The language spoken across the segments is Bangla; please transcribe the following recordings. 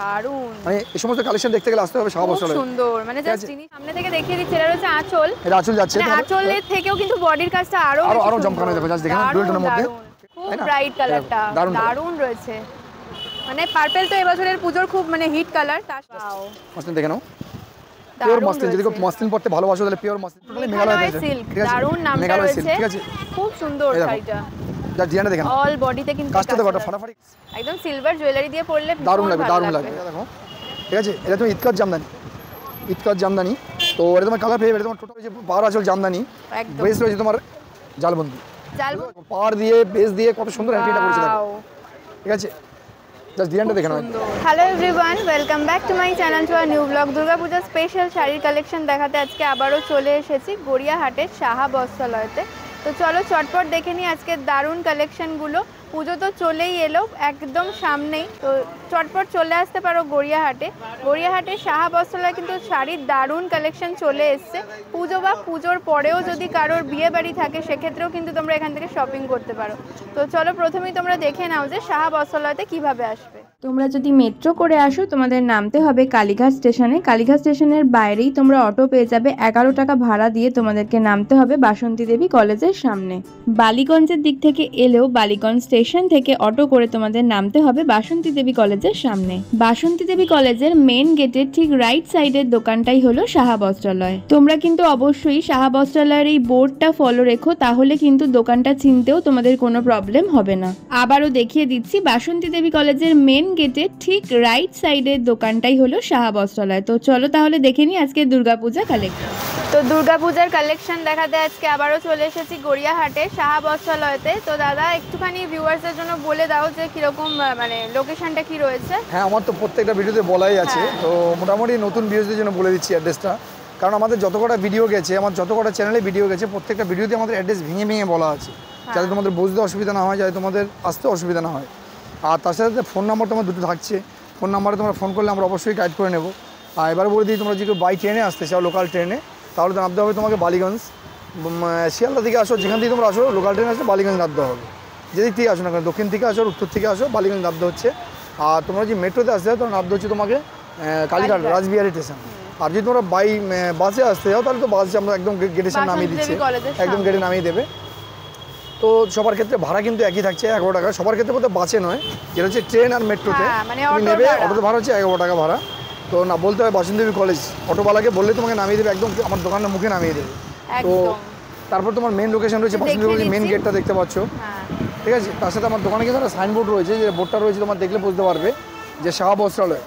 দারুণ, মানে এই সমস্ত কালেকশন দেখতে গেলে আসতে হবে শাহা বস্ত্রালয়। সুন্দর, মানে জাস্ট জিনিস সামনে থেকে দেখিয়ে দিচ্ছি। এটা হচ্ছে আঁচল, এটা আঁচল যাচ্ছে, মানে আঁচলের থেকেও কিন্তু বডির কাজটা আরো জমকানো দেখো, জাস্ট দেখেন ডুয়েল টোনের মধ্যে, খুব ব্রাইট কালারটা, দারুণ রয়েছে। মানে পার্পল তো এবছরের পূজোর খুব মানে হিট কালার। মসলিন দেখে নাও, পিওর মসলিন, যদি কেউ মসলিন পড়তে ভালোবাসো তাহলে pure muslin, totally Meghalaya silk, দারুণ নামটা রয়েছে, ঠিক আছে, খুব সুন্দর শাড়িটা। যা ডিজাইনটা দেখেন, অল বডিতে কিন্তু কাজটা দেখো, ফাটাফাটি একদম সিলভার জুয়েলারি দিয়ে পরলে দারুণ লাগবে, দারুণ লাগবে। দেখো ঠিক আছে, এটা তুমি ইতকাত জামদানি, ইতকাত জামদানি, তো এটা তোমার কালার পেয়ে, এটা তোমার টোটাল যে পার আঁচল জামদানি, বেস রয়েছে তোমার জালবন্দি, পার দিয়ে বেস দিয়ে কত সুন্দর হ্যান্ডিটা করেছে দেখো, ঠিক আছে, জাস্ট ডিজাইনটা দেখে নাও। Hello everyone, welcome back to my channel, to a new blog. Durgapuja special শাড়ির কালেকশন দেখাতে আজকে আবারও চলে এসেছি গড়িয়াহাটের সাহা বস্ত্রালয়তে। তো চলো চটপট দেখে নিই আজকের দারুণ কালেকশনগুলো। পুজো তো চলেই এলো একদম সামনেই, তো চটপট চলে আসতে পারো গড়িয়াহাটে। গড়িয়াহাটের সাহা বস্ত্রালয় কিন্তু শাড়ির দারুণ কালেকশন চলে এসছে। পুজো বা পুজোর পরেও যদি কারোর বিয়ে বাড়ি থাকে সেক্ষেত্রেও কিন্তু তোমরা এখান থেকে শপিং করতে পারো। তো চলো প্রথমেই তোমরা দেখে নাও যে সাহা বস্ত্রালয়তে কিভাবে আসবে। তোমরা যদি মেট্রো করে আসো তোমাদের নামতে হবে কালীঘাট স্টেশনে। কালীঘাট স্টেশনের বাইরেই তোমরা অটো পেয়ে যাবে, 11 টাকা ভাড়া দিয়ে তোমাদেরকে নামতে হবে বাসন্তী দেবী কলেজের সামনে। বালিগঞ্জের দিক থেকে এলেও বালিগঞ্জ স্টেশন থেকে অটো করে তোমাদের নামতে হবে বাসন্তী দেবী কলেজের সামনে। বাসন্তী দেবী কলেজের মেন গেটের ঠিক রাইট সাইডের দোকানটাই হলো সাহা বস্ত্রালয়। তোমরা কিন্তু অবশ্যই সাহা বস্ত্রালয়ের এই বোর্ডটা ফলো রেখো, তাহলে কিন্তু দোকানটা চিনতেও তোমাদের কোনো প্রবলেম হবে না। আবারও দেখিয়ে দিচ্ছি, বাসন্তী দেবী কলেজের মেন গেটের ঠিক রাইট সাইডের দোকানটাই হলো সাহা বস্ত্রালয়। তো চলো তাহলে দেখে নিই আজকে দুর্গাপূজা কালেকশন। তো দুর্গাপূজার কালেকশন দেখাতে আজকে আবারও চলে এসেছি গড়িয়াহাটে সাহা বস্ত্রালয়তে। তো দাদা একটুখানি ভিউয়ার্সদের জন্য বলে দাও যে কিরকম মানে লোকেশনটা কি রয়েছে। হ্যাঁ, আমার তো প্রত্যেকটা ভিডিওতে বলাই আছে, তো মোটামুটি নতুন ভিউয়ারদের জন্য বলে দিচ্ছি অ্যাড্রেসটা, কারণ আমাদের যত কটা ভিডিও গেছে, আমার যত কটা চ্যানেলে ভিডিও গেছে, প্রত্যেকটা ভিডিওতে আমাদের অ্যাড্রেস ভেঙে ভেঙে বলা আছে, যাতে তোমাদের বুঝতে অসুবিধা না হয়, যাতে তোমাদের আসতে অসুবিধা না হয়। আর তার সাথে ফোন নাম্বার তোমার দুটো থাকছে, ফোন নাম্বারে তোমরা ফোন করলে আমরা অবশ্যই গাইড করে নেব। আর এবার বলে দিই, তোমরা যদি বাই ট্রেনে আসতে চাও, লোকাল ট্রেনে, তাহলে তো নামতে হবে তোমাকে বালিগঞ্জ। শিয়ালদা থেকে আসো, যেখান থেকে তোমরা আসো লোকাল ট্রেনে আসলে বালিগঞ্জ নামতে হবে। যেদিক থেকে আসো না কেন, দক্ষিণ থেকে আসো, উত্তর থেকে আসো, বালিগঞ্জ নামতে হচ্ছে। আর তোমরা যদি মেট্রোতে আসতে চাও তাহলে নামতে হচ্ছে তোমাকে কালীঘাট রাসবিহারী স্টেশন। আর যদি তোমরা বাসে আসতে চাও তাহলে তো বাসে আমরা একদম গেটের সামনে নামিয়ে দিচ্ছি, একদম গেটে নামিয়ে দেবে। তো সবার ক্ষেত্রে ভাড়া কিন্তু একই থাকছে, 11 টাকা। সবার ক্ষেত্রে বলতে বাসে নয়, যেটা হচ্ছে ট্রেন আর মেট্রোতে নেবে, অটোতে ভাড়া হচ্ছে 11 টাকা ভাড়া। তো না বলতে হয় বাসন্তী দেবী কলেজ, অটোওয়ালাকে বললে তোমাকে নামিয়ে দেবে, একদম আমার দোকানের মুখে নামিয়ে দেবে। তো তারপর তোমার মেন লোকেশন রয়েছে বাসন্তী দেবী, মেন গেটটা দেখতে পাচ্ছ, ঠিক আছে। তার সাথে আমার দোকানে কিন্তু একটা সাইনবোর্ড রয়েছে, যে বোর্ডটা রয়েছে তোমার দেখলে বুঝতে পারবে যে সাহা বস্ত্রালয়,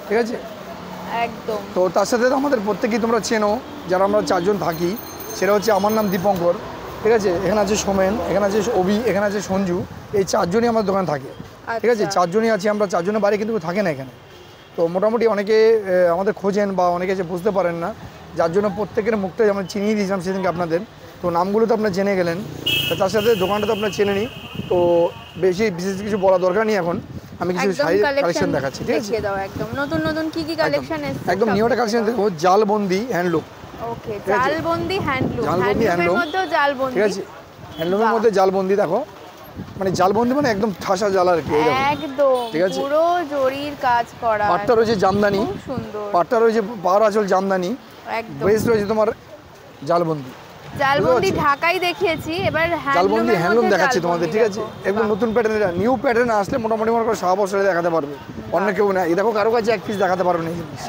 ঠিক আছে একদম। তো তার সাথে আমাদের প্রত্যেকেই তোমরা চেনো, যারা আমরা 4 জন থাকি, সেটা হচ্ছে আমার নাম দীপঙ্কর, ঠিক আছে, এখানে আছে সোমেন, এখানে আছে অভি, এখানে আছে সঞ্জু, এই 4 জনই আমার দোকানে থাকে, ঠিক আছে। 4 জনই আছি আমরা, 4 জনের বাইরে কিন্তু থাকে না এখানে। তো মোটামুটি অনেকে আমাদের খোঁজেন বা অনেকে যে বুঝতে পারেন না, যার জন্য প্রত্যেকের মুখটাই আমরা চিনিয়ে দিয়েছিলাম সেদিনকে আপনাদের। তো নামগুলো তো আপনারা জেনে গেলেন, তার সাথে দোকানটা তো আপনারা চেনে নিই, তো বিশেষ কিছু বলা দরকার নেই। এখন আমি কিছু শাড়ির কালেকশন দেখাচ্ছি, ঠিক আছে। একদম নতুন নতুন কি কি কালেকশন এসেছে, একদম নিউ একটা কালেকশন দেখো, জালবন্দি হ্যান্ডলুম। ওকে, জালবন্দি হ্যান্ডলুম, হ্যান্ডলুমের মধ্যে জালবন্দি, ঠিক আছে, হ্যান্ডলুমের মধ্যে জালবন্দি। দেখো মানে জালবন্দি মানে একদম ঠাসা জাল আর কি, একদম ঠিক আছে, পুরো জরির কাজ করা। পাটটা রয়েছে জামদানি, খুব সুন্দর, পাটটা রয়েছে পার আঁচল জামদানি, একদম বেস রয়েছে তোমার জালবন্দি। জালবন্দি ঢাকাই দেখিয়েছি, এবার জালবন্দি হ্যান্ডলুম দেখাচ্ছি তোমাদের, ঠিক আছে। একদম নতুন প্যাটার্ন, এটা নিউ প্যাটার্ন আসলে মোটামুটি মনে করো সাহা বস্ত্রালয় দেখাতে পারবে, অন্য কেউ না। এই দেখো কারো কাছে এক পিস দেখাতে পারবে না এই জিনিস,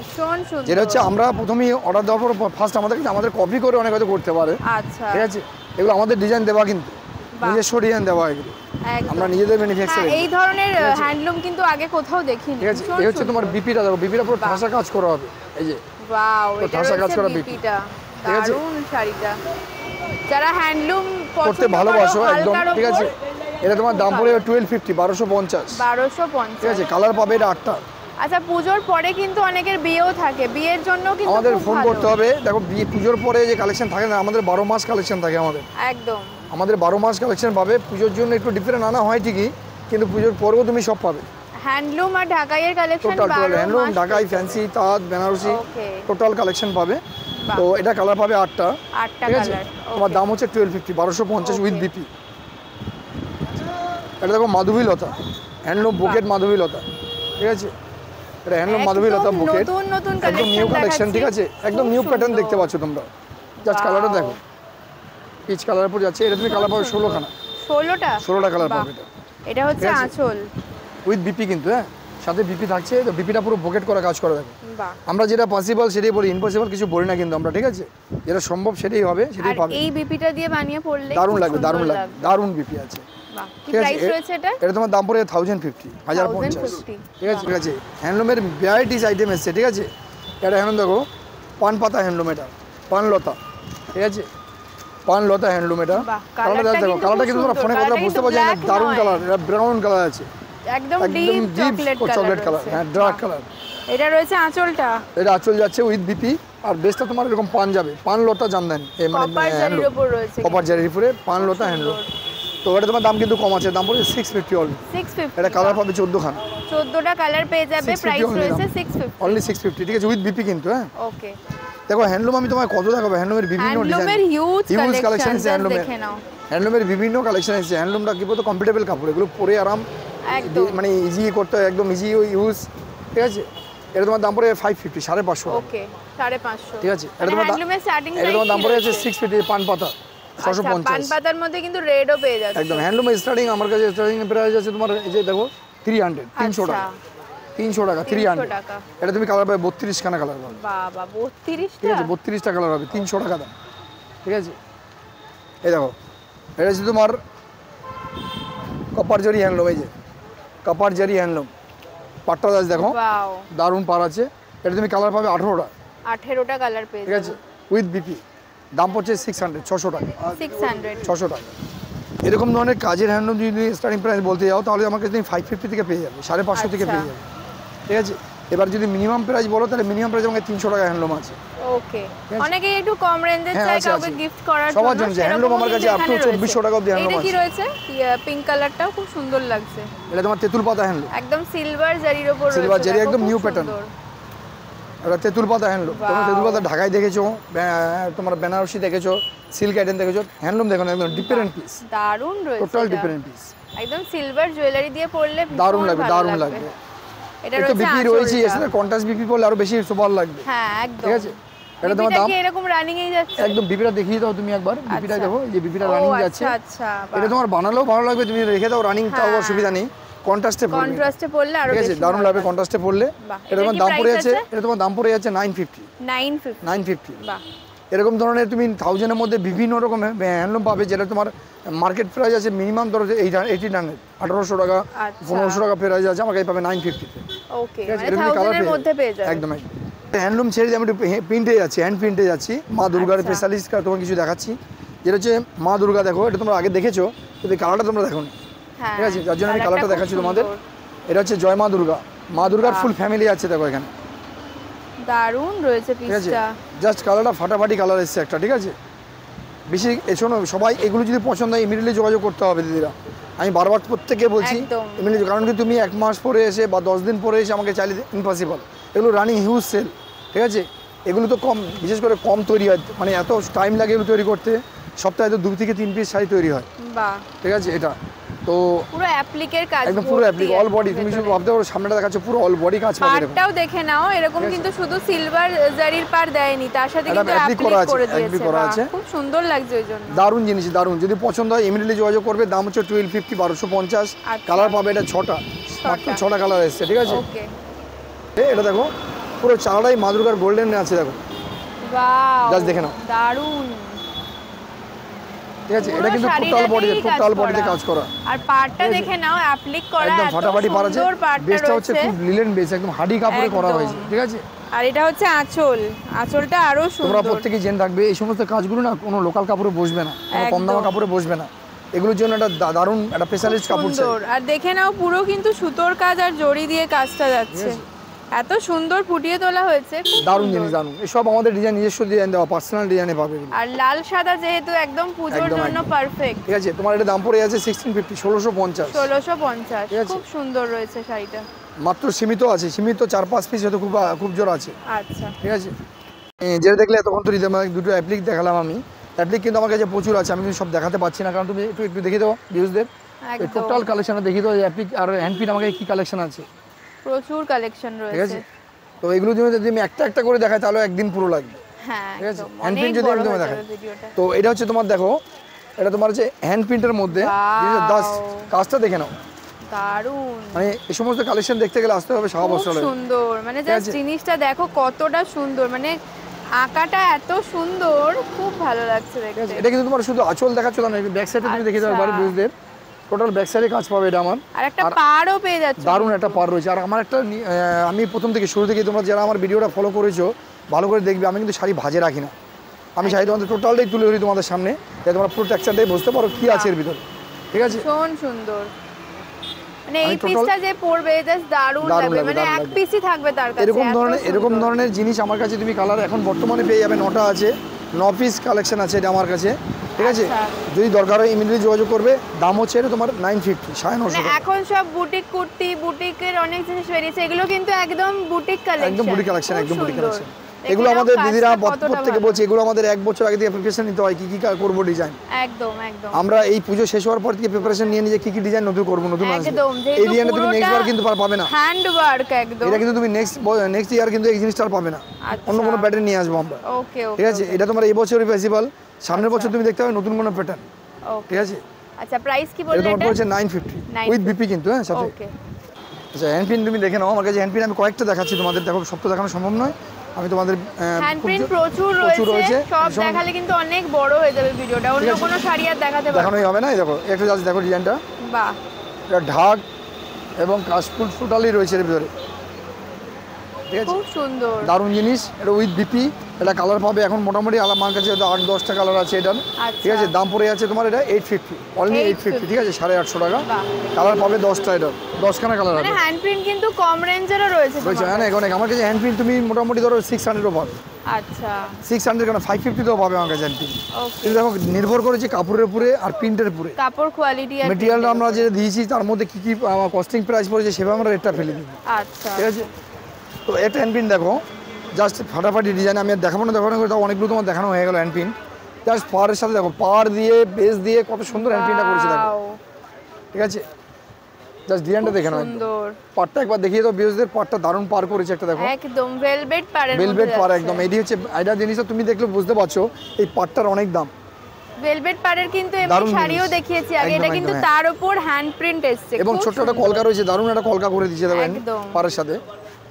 যেটা হচ্ছে আমরা প্রথমেই অর্ডার দেওয়ার পর ফার্স্ট আমাদের কপি করে অনেক হয়তো করতে পারে, আচ্ছা, ঠিক আছে। এগুলো আমাদের ডিজাইন দেওয়া, কিন্তু নিজস্ব ডিজাইন দেওয়া, এগুলো আমরা নিজেদের ম্যানুফ্যাকচার। এই ধরনের হ্যান্ডলুম কিন্তু আগে কোথাও দেখিনি, ঠিক আছে। এই হচ্ছে তোমার বিপিটা, দেখো বিপিটা পুরো ঠাসা কাজ করা হবে, এই যে ওয়াও, এটা ঠাসা কাজ করা বিপিটা, দারুণ শাড়িটা। যারা হ্যান্ডলুম করতে ভালোবাসো একদম, ঠিক আছে, এটা তোমার দাম পড়ে 1250, 1250, ঠিক আছে। কালার পাবে এটা 8টা। আচ্ছা, পুজোর পরে কিন্তু অনেকের বিয়েও থাকে, বিয়ের জন্য কিন্তু আমাদের ফোন করতে হবে। দেখো বিয়ে পুজোর পরে যে কালেকশন থাকে না, আমাদের 12 মাস কালেকশন থাকে আমাদের, একদম আমাদের 12 মাস কালেকশন পাবে। পুজোর জন্য একটু ডিফারেন্ট আনা হয় ঠিকই, কিন্তু পুজোর পরেও তুমি সব পাবে। হ্যান্ডলুম আর ঢাকাইয়ের কালেকশন, টোটাল হ্যান্ডলুম, ঢাকাই, ফ্যান্সি, তাঁত, বেনারসি, টোটাল কালেকশন পাবে। তো এটা কালার পাবে 8টা, ঠিক আছে। তোমার দাম হচ্ছে 1250, 1250 উইথ বিপি। এটা দেখো মাধবীলতা, হ্যান্ডলুম বুকেট মাধবীলতা, ঠিক আছে। এটা হ্যান্ডলুম মাধবীলতা বুকেট, নতুন নতুন একদম নিউ কালেকশন, ঠিক আছে, একদম নিউ প্যাটার্ন দেখতে পাচ্ছ তোমরা। জাস্ট কালারটা দেখো, পিচ কালারের উপর যাচ্ছে। এটা তুমি কালার পাবে 16খানা, 16টা কালার পাবে। এটা হচ্ছে আঁচল উইথ বিপি কিন্তু, হ্যাঁ সাথে বিপি থাকছে। তো বিপিটা পুরো পকেট করা কাজ করে দেখো। আমরা যেটা পসিবল সেটাই বলি, ইম্পসিবল কিছু বলি না কিন্তু আমরা, ঠিক আছে, যেটা সম্ভব সেটাই হবে, সেটাই পাবে। এই বিপিটা দিয়ে বানিয়ে পড়লে দারুণ লাগবে, দারুণ লাগবে, দারুণ বিপি আছে। কি প্রাইস রয়েছে এটা? এটা তোমার দাম পড়ে 1050, 1050, ঠিক আছে, ঠিক আছে। হ্যান্ডলুমের ভ্যারাইটিস আইটেম এসছে, ঠিক আছে। এটা হ্যান্ডলুম দেখো, পান পাতা হ্যান্ডলুম, এটা পানলতা, ঠিক আছে, পানলতা হ্যান্ডলুম। এটা কালারটা দেখো, কালারটা কিন্তু তোমরা ফোনে কথা বুঝতে পারছো না, দারুণ কালার। এটা ব্রাউন কালার আছে, একদম ডিপ চকলেট কালার, হ্যাঁ ডার্ক কালার। এটা রয়েছে আঁচলটা, এটা আঁচল যাচ্ছে উইথ বিপি, আর বেসটা তোমার এরকম পান যাবে, পানলতা জামদানি, কপার জারির উপরে পানলতা হ্যান্ডলুম। তো এটা তোমার দাম কিন্তু কম আছে, দাম পড়ছে 650 অনলি। 650, এটা কালার পাবে 14খানা, 14টা কালার পেয়ে যাবে, প্রাইস রয়েছে 650 অনলি 650, ঠিক আছে, উইথ বিপি কিন্তু। হ্যাঁ ওকে, দেখো হ্যান্ডলুম আমি তোমায় কত দেখাবো, হ্যান্ডলুমের বিভিন্ন ডিজাইন, হিউজ কালেকশন আছে হ্যান্ডলুমের। হ্যান্ডলুমের বিভিন্ন কালেকশন আছে। হ্যান্ডলুমটা কি বলতো, কমফোর্টেবল কাপড়, এগুলো পরে আরাম, একদম মানে ইজি করতে হয়, একদম ইজি ইউজ, ঠিক আছে। এটা তোমার দাম পড়ে 550, 550, ওকে 550, ঠিক আছে। এটা তোমার দাম পড়ে আছে 650, পান পাতা 650। পান পাতার মধ্যে কিন্তু রেডও পেয়ে যাচ্ছে একদম। হ্যান্ডলুম স্টার্টিং আমার কাছে স্টার্টিং প্রাইস আছে তোমার, এই যে দেখো 300, 300 টাকা, 300 টাকা, 300 টাকা। এটা তুমি কালার পাবে 32খানা কালার পাবে। বাবা 32, ঠিক আছে, 32টা কালার হবে, 300 টাকা দাম, ঠিক আছে। এই দেখো, এটা হচ্ছে তোমার কপার জারি হ্যান্ডলুম, এই যে কপার জারি হ্যান্ডলুম, পাটটা দাস দেখো, দারুণ পার আছে। এটা তুমি কালার পাবে 18টা, 18টা কালার পেয়ে ঠিক আছে, উইথ বিপি। দাম পড়ছে 600, 600 টাকা, 600 টাকা। এরকম ধরনের কাজের হ্যান্ডলুম যদি স্টার্টিং প্রাইস বলতে যাও, তাহলে আমার কাছে তুমি 550 থেকে পেয়ে যাবে, 550 থেকে পেয়ে যাবে, ঠিক আছে। এবার যদি মিনিমাম প্রাইস বলো, তাহলে মিনিমাম প্রাইস আমাকে 300 টাকা হ্যান্ডলুম আছে। ওকে, অনেকে একটু কম রেঞ্জের চাই, কাউকে গিফট করার জন্য, সবার জন্য হ্যান্ডলুম আমার কাছে আপ টু 2400 টাকা অবধি হ্যান্ডলুম আছে। এটা কি রয়েছে? পিঙ্ক কালারটাও খুব সুন্দর লাগছে। এটা তোমার তেঁতুল পাতা হ্যান্ডলুম, একদম সিলভার জারির উপর রয়েছে, সিলভার জারি, একদম নিউ প্যাটার্ন। এটা তেঁতুল পাতা হ্যান্ডলুম, তোমরা তেঁতুল পাতা ঢাকায় দেখেছো, তোমার বেনারসি দেখেছো, সিল্ক আইটেম দেখেছো, হ্যান্ডলুম দেখো না, একদম ডিফারেন্ট পিস, দারুণ রয়েছে, টোটাল ডিফারেন্ট পিস, একদম সিলভার জুয়েলারি দিয়ে পরলে দারুণ লাগবে, দারুণ লাগবে। এটা রয়েছে বিপি রয়েছে, এর সাথে কন্ট্রাস্ট বিপি পরলে আরো বেশি সুপার লাগবে, হ্যাঁ একদম, ঠিক আছে। এটা তোমার দাম এরকম রানিং এই যাচ্ছে, একদম বিপিটা দেখিয়ে দাও তুমি একবার, বিপিটা দেখো, এই যে বিপিটা রানিং যাচ্ছে। আচ্ছা, এটা তোমার বানালেও ভালো লাগবে, তুমি রেখে দাও রানিং, তাও অসুবিধা নেই, কন্ট্রাস্টে পড়লে আরো বেশি দারুণ লাগবে, কন্ট্রাস্টে পড়লে। এটা তোমার দাম পড়ে যাচ্ছে, এটা তোমার দাম পড়ে যাচ্ছে 950। বাহ, এরকম ধরনের তুমি 1000-এর মধ্যে বিভিন্ন রকম হ্যান্ডলুম পাবে, যেটা তোমার মার্কেট প্রাইস আছে মিনিমাম ধরো 1800, 1800 টাকা, 1500 টাকা প্রাইস আছে, আমার কাছে পাবে 950-তে। ওকে, মানে 1000-এর মধ্যে পেয়ে যাবে, একদম একদম। হ্যান্ডলুম ছেড়ে আমি একটু প্রিন্টে যাচ্ছি, হ্যান্ড প্রিন্টে যাচ্ছি, মা দুর্গার স্পেশালিস্ট তোমার কিছু দেখাচ্ছি, যেটা হচ্ছে মা দুর্গা। দেখো, এটা তোমরা আগে দেখেছো, কিন্তু কালারটা তোমরা দেখো নি, ঠিক আছে, যার জন্য আমি কালারটা দেখাচ্ছি তোমাদের। এটা হচ্ছে জয় মা দুর্গা, মা দুর্গার ফুল ফ্যামিলি আছে, দেখো এখানে দারুণ রয়েছে পিসটা, জাস্ট কালারটা ফাটাফাটি কালার এসছে একটা, ঠিক আছে। বেশি শোনো, সবাই এগুলো যদি পছন্দ হয় ইমিডিয়েটলি যোগাযোগ করতে হবে দিদিরা, আমি বারবার প্রত্যেকে বলছি ইমিডিয়েটলি, কারণ কি তুমি 1 মাস পরে এসে বা 10 দিন পরে এসে আমাকে চাইলে ইম্পসিবল। এগুলো রানিং হিউজ সেল, ঠিক আছে। এগুলো তো কম, বিশেষ করে কম তৈরি হয়, মানে এত টাইম লাগে এগুলো তৈরি করতে, সপ্তাহে তো 2 থেকে 3 পিস শাড়ি তৈরি হয়, ঠিক আছে। এটা তো পুরো অ্যাপ্লিকের কাজ, একদম পুরো অ্যাপ্লিক, অল বডি, তুমি শুধু ভাবতে পারো সামনেটা দেখাচ্ছ, পুরো অল বডি কাজ পাবে। পাড়টাও দেখে নাও, এরকম কিন্তু শুধু সিলভার জারির পাড় দেয়নি, তার সাথে কিন্তু অ্যাপ্লিক করে দিয়েছে, খুব সুন্দর লাগছে ওই জন্য, দারুণ জিনিস, দারুণ। যদি পছন্দ হয় ইমিডিয়েটলি যোগাযোগ করবে, দাম হচ্ছে 1250, 1250। কালার পাবে এটা 6টা, মাত্র 6টা কালার এসছে, ঠিক আছে। ওকে, এটা দেখো পুরো চালাটাই মা দুর্গার গোল্ডেন আছে, দেখো, ওয়াও, জাস্ট দেখে নাও, দারুণ, ঠিক আছে। এটা কিন্তু টোটাল বডিতে কাজ করা, আর পাড়টা দেখে নাও, অ্যাপ্লিক করা, একদম ফাটাফাটি পার আছে। বেসটা হচ্ছে খুব লিলেন বেস, একদম হাডি কাপড়ে করা হয়েছে, ঠিক আছে। আর এটা হচ্ছে আঁচলটা আরো সুন্দর। তোমরা প্রত্যেকই জেনে থাকবে, এই সমস্ত কাজগুলো না কোনো লোকাল কাপড়ে বসবে না, কোনো কম দামা কাপড়ে বসবে না, এগুলোর জন্য একটা দারুণ একটা স্পেশালিস্ট কাপড় চাই। আর দেখে নাও, পুরো কিন্তু সুতোর কাজ আর জড়ি দিয়ে কাজটা যাচ্ছে, এত সুন্দর ফুটিয়ে তোলা হয়েছে, দারুণ জিনিস, দারুণ। এসব আমাদের ডিজাইন, নিজস্ব ডিজাইন দেওয়া, পার্সোনাল ডিজাইনে পাবে, আর লাল সাদা যেহেতু একদম পূজোর জন্য পারফেক্ট, ঠিক আছে। তোমার এটা দাম পড়ে আছে 1650, 1650, খুব সুন্দর রয়েছে শাড়িটা, মাত্র সীমিত আছে, সীমিত 4-5 পিস, হয়তো খুব জোর আছে, আচ্ছা, ঠিক আছে। যেটা দেখলে এতক্ষণ তো দুটো অ্যাপ্লিক দেখালাম আমি, অ্যাপ্লিক কিন্তু আমার কাছে প্রচুর আছে, আমি কিন্তু সব দেখাতে পারছি না, কারণ তুমি একটু দেখে দাও ভিউজদের, টোটাল কালেকশনটা দেখিয়ে দাও, অ্যাপ্লিক আর হ্যান্ড পিন আমাকে কি কালেকশন আছে, প্রচুর কালেকশন ঠিক রয়েছে। আছে, তো এগুলো যদি আমি একটা একটা করে দেখাই তাহলে একদিন পুরো লাগবে। হ্যাঁ ঠিক আছে, একদম, হ্যান্ড অনেক প্রিন্ট যদি বড় আমি হয়ে তোমায় যাবে দেখাই, ভিডিওটা। তো এটা হচ্ছে তোমার দেখো, এটা তোমার হচ্ছে হ্যান্ড প্রিন্টের মধ্যে কাজটা দেখে নাও, দারুণ, মানে এই সমস্ত কালেকশন দেখতে গেলে আসতে হবে শাহা খুব বস্ত্রালয়। সুন্দর, মানে জাস্ট জিনিসটা দেখো কতটা সুন্দর, মানে আঁকাটা এত সুন্দর, খুব ভালো লাগছে দেখতে। এটা কিন্তু তোমার শুধু আঁচল দেখাচ্ছ না, ব্যাক সাইডে তুমি দেখে যাবে বাড়ির বিউজদের টোটাল ব্যাক সাইডে কাজ পাবে এটা আমার। আর একটা পাড়ও পেয়ে যাচ্ছে, দারুণ একটা পার রয়েছে। আর আমার একটা আমি প্রথম থেকে শুরু থেকে তোমরা যারা আমার ভিডিওটা ফলো করেছো ভালো করে দেখবে, আমি কিন্তু শাড়ি ভাজে রাখি না, আমি শাড়ি তোমাদের টোটালটাই তুলে ধরি তোমাদের সামনে, যাতে তোমরা পুরো টেক্সচারটাই বুঝতে পারো কি আছে এর ভিতরে। ঠিক আছে, ভীষণ সুন্দর, মানে এই পিসটা যে পরবে জাস্ট দারুণ লাগবে, মানে এক পিসই থাকবে তার কাছে। এরকম ধরনের জিনিস আমার কাছে তুমি কালার এখন বর্তমানে পেয়ে যাবে, 9টা আছে, 9 পিস কালেকশন আছে এটা আমার কাছে। ঠিক আছে, যদি দরকার হয় ইমিডিয়েটলি যোগাযোগ করবে। দাম হচ্ছে এটা তোমার 950, 950 টাকা। এখন সব বুটিক কুর্তি, বুটিকের অনেক জিনিস বেরিয়েছে, এগুলো কিন্তু একদম বুটিক কালেকশন, একদম বুটিক কালেকশন, একদম বুটিক কালেকশন। এগুলো আমাদের দিদিরা প্রত্যেকে বলছে, এগুলো আমাদের 1 বছর আগে থেকে প্রিপারেশন নিতে হয়, কি কি করবো ডিজাইন। একদম একদম, আমরা এই পুজো শেষ হওয়ার পর থেকে প্রিপারেশন নিয়ে নিজে কি কি ডিজাইন নতুন করবো, নতুন আসবে। একদম, এই ডিজাইনটা তুমি নেক্সট বার কিন্তু পাবে না, হ্যান্ড ওয়ার্ক একদম। এটা কিন্তু তুমি নেক্সট ইয়ার কিন্তু এই জিনিসটা আর পাবে না, অন্য কোনো প্যাটার্ন নিয়ে আসবো আমরা। ওকে ওকে, ঠিক আছে, এটা তোমার এই বছরই ফেস্টিভ্যাল, সামনের বছর তুমি দেখতে পাবে নতুন কোনো প্যাটার্ন। ঠিক আছে, আচ্ছা প্রাইস কি বললে? এটা তোমার পড়ছে 950 উইথ বিপি কিন্তু, হ্যাঁ সাথে। ওকে, আচ্ছা হ্যান্ড প্রিন্ট তুমি দেখে নাও, আমার কাছে হ্যান্ড প্রিন্ট আমি কয়েকটা দেখাচ্ছি তোমাদের, দেখো সব তো দেখানো সম্ভব নয়, আমি তোমাদের হ্যান্ড প্রিন্ট প্রচুর রয়েছে, সব দেখালে কিন্তু অনেক বড় হয়ে যাবে ভিডিওটা, অন্য কোনো শাড়ি আর দেখানোই হবে না। এই দেখো একটু জাস্ট দেখো ডিজাইনটা, বাহ, এটা ঢাক এবং কাশফুল টোটালি রয়েছে এর ভিতরে। ঠিক আছে, খুব সুন্দর, দারুণ জিনিস। এটা উইথ বিপি, এটা কালার পাবে এখন মোটামুটি আমার কাছে 8-10টা কালার আছে এটার। ঠিক আছে, দাম পড়ে যাচ্ছে তোমার এটা 850, অনলি 850। ঠিক আছে, 850 টাকা। কালার পাবে 10টা, এটা 10খানা কালার হবে। হ্যান্ড প্রিন্ট কিন্তু কম রেঞ্জেরও রয়েছে, হ্যাঁ না, এখন আমার কাছে হ্যান্ড প্রিন্ট তুমি মোটামুটি ধরো 600ও পাবে। আচ্ছা 600 কেন 550তেও পাবে আমার কাছে হ্যান্ড প্রিন্ট। কিন্তু দেখো নির্ভর করেছে কাপড়ের উপরে আর প্রিন্টের উপরে, কাপড় কোয়ালিটি আর মেটেরিয়ালটা আমরা যে দিয়েছি তার মধ্যে কি কি আমার কস্টিং প্রাইস পড়েছে সেভাবে আমরা রেটটা ফেলে দিই। আচ্ছা ঠিক আছে, তো একটা হ্যান্ড প্রিন্ট দেখো, জাস্ট ফাটাফাটি ডিজাইন, আমি আর দেখাবো না করে তাও অনেকগুলো তোমার দেখানো হয়ে গেল হ্যান্ড প্রিন্ট। জাস্ট পাড়ের সাথে দেখো, পাড় দিয়ে বেস দিয়ে কত সুন্দর হ্যান্ড প্রিন্টটা করেছে দেখো। ঠিক আছে, জাস্ট ডিজাইনটা দেখে নাও, সুন্দর পাড়টা একবার দেখিয়ে দাও, বিউজদের পাড়টা দারুণ পার করেছে একটা দেখো, একদম ভেলভেট পাড়ের মধ্যে, ভেলভেট পাড় একদম। এই হচ্ছে এটা জিনিসটা তুমি দেখলে বুঝতে পারছো এই পাড়টার অনেক দাম। ভেলভেট পাড়ের কিন্তু এমনি শাড়িও দেখিয়েছি আগে, এটা কিন্তু তার উপর হ্যান্ড প্রিন্ট এসেছে, এবং ছোট একটা কলকা রয়েছে, দারুণ একটা কলকা করে দিয়েছে দেখো পাড়ের সাথে।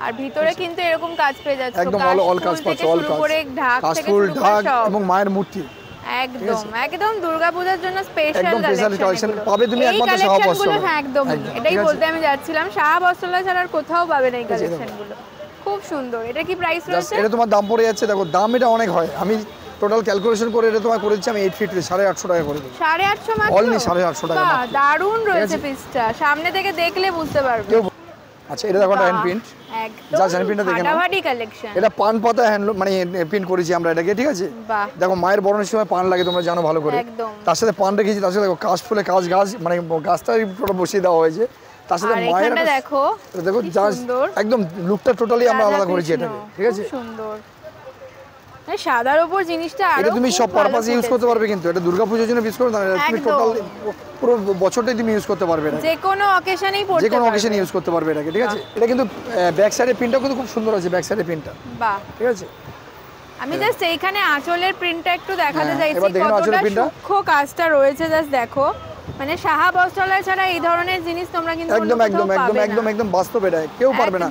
আর ভিতরে কিন্তু এরকম কাজ পেয়ে যাচ্ছে, একদম অল কাজ পাচ্ছ, অল কাজ, কাশফুল ঢাক এবং মায়ের মূর্তি। একদম একদম দুর্গাপূজার জন্য স্পেশাল কালেকশন পাবে তুমি একমাত্র শাহা বস্ত্রালয়। হ্যাঁ একদম, এটাই বলতে আমি যাচ্ছিলাম, শাহা বস্ত্রালয় ছাড়া আর কোথাও পাবে না এই কালেকশনগুলো। খুব সুন্দর। এটা কি প্রাইস রয়েছে? এটা তোমার দাম পড়ে যাচ্ছে, দেখো দাম এটা অনেক হয়, আমি টোটাল ক্যালকুলেশন করে এটা তোমার করে দিচ্ছি আমি 850, 850 টাকা করে দিই। 850 মাত্র? অনলি 850 টাকা মাত্র। দারুণ রয়েছে পিসটা, সামনে থেকে দেখলে বুঝতে পারবে। আচ্ছা এটা দেখো হ্যান্ড প্রিন্ট, একদম জাস্ট হ্যান্ড প্রিন্টটা দেখে নাও, ফাটাফাটি কালেকশন। এটা পান পাতা হ্যান্ড মানে প্রিন্ট করেছি আমরা এটাকে। ঠিক আছে, দেখো মায়ের বরণের সময় পান লাগে তোমরা জানো ভালো করে, তার সাথে পান রেখেছি, তার সাথে দেখো কাশফুলে কাশ গাছ মানে গাছটা পুরো বসিয়ে দেওয়া হয়েছে, তার সাথে মায়ের দেখো দেখো জাস্ট একদম লুকটা টোটালি আমরা আলাদা করেছি এটাকে। ঠিক আছে, সুন্দর সাদার উপর জিনিসটা, এটা তুমি সব পারপাসে ইউজ করতে পারবে, কিন্তু এটা দুর্গাপূজার জন্য ইউজ করতে না, তুমি টোটাল পুরো বছরটাই তুমি ইউজ করতে পারবে, এটা যে কোনো অকেশনেই পড়তে পারবে, যে কোনো অকেশনে ইউজ করতে পারবে এটাকে। ঠিক আছে, এটা কিন্তু ব্যাক সাইডের প্রিন্টটা কিন্তু খুব সুন্দর আছে, ব্যাক সাইডের প্রিন্টটা। বাহ, ঠিক আছে। আমি জাস্ট এইখানে আঁচলের প্রিন্টটা একটু দেখাতে চাইছি, কতটা সূক্ষ্ম কাজটা রয়েছে, জাস্ট দেখো। মানে শাহা বস্ত্রালয় ছাড়া এই ধরনের জিনিস তোমরা কিন্তু একদম একদম একদম একদম একদম বাস্তব, এটা কেউ পারবে না।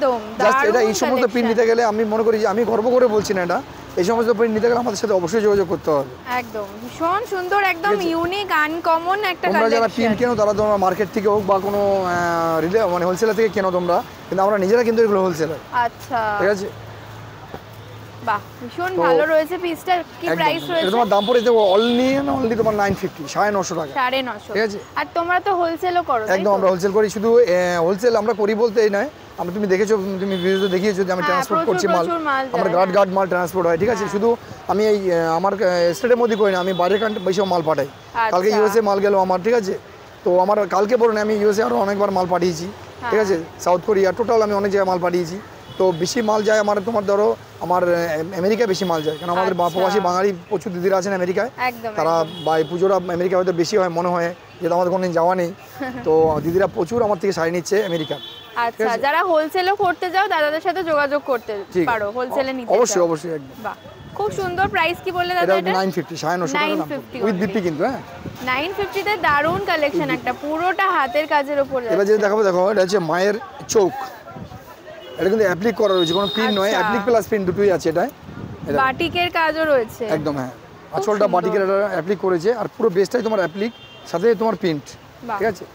জাস্ট এটা এই সমস্ত প্রিন্ট নিতে গেলে আমি মনে করি, আমি গর্ব করে বলছি না, এটা এই সমস্ত প্রিন্ট নিতে গেলে আমাদের সাথে অবশ্যই যোগাযোগ করতে হবে। একদম ভীষণ সুন্দর, একদম ইউনিক আনকমন একটা কালেকশন। তোমরা যারা প্রিন্ট কেনো তারা তোমরা মার্কেট থেকে হোক বা কোনো মানে হোলসেলার থেকে কেনো তোমরা, কিন্তু আমরা নিজেরা কিন্তু এগুলো হোলসেলার। আচ্ছা ঠিক আছে, বাহ ভীষণ ভালো রয়েছে পিসটা। কি প্রাইস রয়েছে? এটা তোমার দাম পড়ে যাবে অনলি তোমার 950, 950 টাকা। 950। ঠিক আছে, আর তোমরা তো হোলসেলও করো? একদম আমরা হোলসেল করি, শুধু হোলসেল আমরা করি বলতে এই নয়, আমরা তুমি দেখেছো, তুমি ভিডিওতে দেখিয়েছো যে আমি ট্রান্সপোর্ট করছি মাল, আমরা গার্ড মাল ট্রান্সপোর্ট হয়। ঠিক আছে, শুধু আমি এই আমার স্টেটের মধ্যে করি না, আমি বাইরের কান্ট্রি বেশি মাল পাঠাই। কালকে ইউএসএ মাল গেল আমার। ঠিক আছে, তো আমার কালকে বলুন আমি ইউএসএ আরও অনেকবার মাল পাঠিয়েছি। ঠিক আছে, সাউথ কোরিয়া টোটাল আমি অনেক জায়গায় মাল পাঠিয়েছি। তো বেশি মাল যায় আমার, তোমার ধরো আমার আমেরিকায় বেশি মাল যায়, কারণ আমাদের প্রবাসী বাঙালি প্রচুর দিদিরা আছেন আমেরিকায়, তারা বা পুজোরা আমেরিকা হয়তো বেশি হয় মনে হয়, যেহেতু আমাদের কোনোদিন যাওয়া নেই, তো দিদিরা প্রচুর আমার থেকে শাড়ি নিচ্ছে আমেরিকা। আচ্ছা, যারা হোলসেলও করতে যাও দাদাদের সাথে যোগাযোগ করতে পারো, হোলসেলে নিতে অবশ্যই অবশ্যই একদম। বাহ, খুব সুন্দর। প্রাইস কি বললে দাদা? এটা 950, 950 টাকা দাম উইথ বিপি কিন্তু। হ্যাঁ 950 তে দারুণ কালেকশন, একটা পুরোটা হাতের কাজের উপর। এবার যেটা দেখাবো, দেখো এটা হচ্ছে মায়ের চোখ, এটা কিন্তু অ্যাপ্লিক করা রয়েছে, কোনো প্রিন্ট নয়, অ্যাপ্লিক প্লাস প্রিন্ট দুটোই আছে। এটা বাটিকের কাজও রয়েছে একদম। হ্যাঁ আঁচলটা বাটিকের এটা অ্যাপ্লিক করেছে, আর পুরো বেসটাই তোমার অ্যাপ্লিক, সাথে তোমার প্রিন্ট। ঠিক আছে,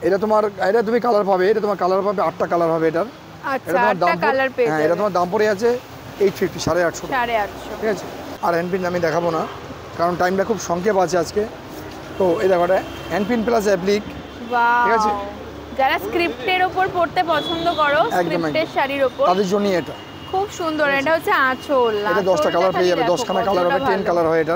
এটা তোমার, এটা তুমি কালার পাবে, এটা তোমার কালার পাবে 8টা কালার হবে এটার। আচ্ছা, 8টা কালার পেয়ে যাবে। হ্যাঁ এটা তোমার দাম পড়ে আছে 850, 850। ঠিক আছে, আর হ্যান্ড প্রিন্ট আমি দেখাবো না, কারণ টাইমটা খুব সংক্ষেপ আছে আজকে। তো এই দেখো, এটা হ্যান্ড প্রিন্ট প্লাস অ্যাপ্লিক। ঠিক আছে, যারা স্ক্রিপ্টের উপর পড়তে পছন্দ করো, স্ক্রিপ্টের শাড়ির উপর, তাদের জন্য এটা খুব সুন্দর। এটা হচ্ছে আঁচল, এটা 10টা কালার পেয়ে যাবে, 10খানা কালার হবে, 10 কালার হয় এটা।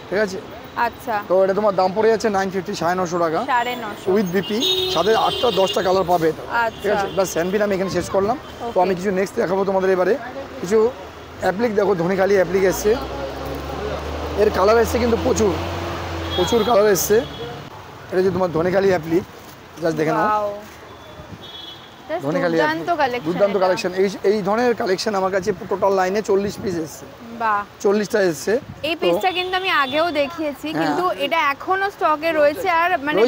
ঠিক আছে, আচ্ছা, তো এটা তোমার দাম পড়ে যাচ্ছে 950, 950 টাকা 950 উইথ বিপি, সাথে 8টা 10টা কালার পাবে এটা। ঠিক আছে, বাস হ্যান্ড প্রিন্ট আমি এখানে শেষ করলাম। তো আমি কিছু নেক্সট দেখাবো তোমাদের এবারে, কিছু অ্যাপ্লিক। দেখো ধনেখালি অ্যাপ্লিক এসছে, এর কালার এসছে কিন্তু প্রচুর প্রচুর কালার এসছে। এটা যে তোমার ধনেখালি অ্যাপ্লিক, জাস্ট দেখে নাও, ধনেখালি দুর্দান্ত কালেকশন। এই ধরনের কালেকশন আমার কাছে টোটাল লাইনে 40 পিস এসছে। বাহ, 40টা এসছে। এই পিসটা কিন্তু আমি আগেও দেখিয়েছি, কিন্তু এটা এখনো স্টকে রয়েছে, আর মানে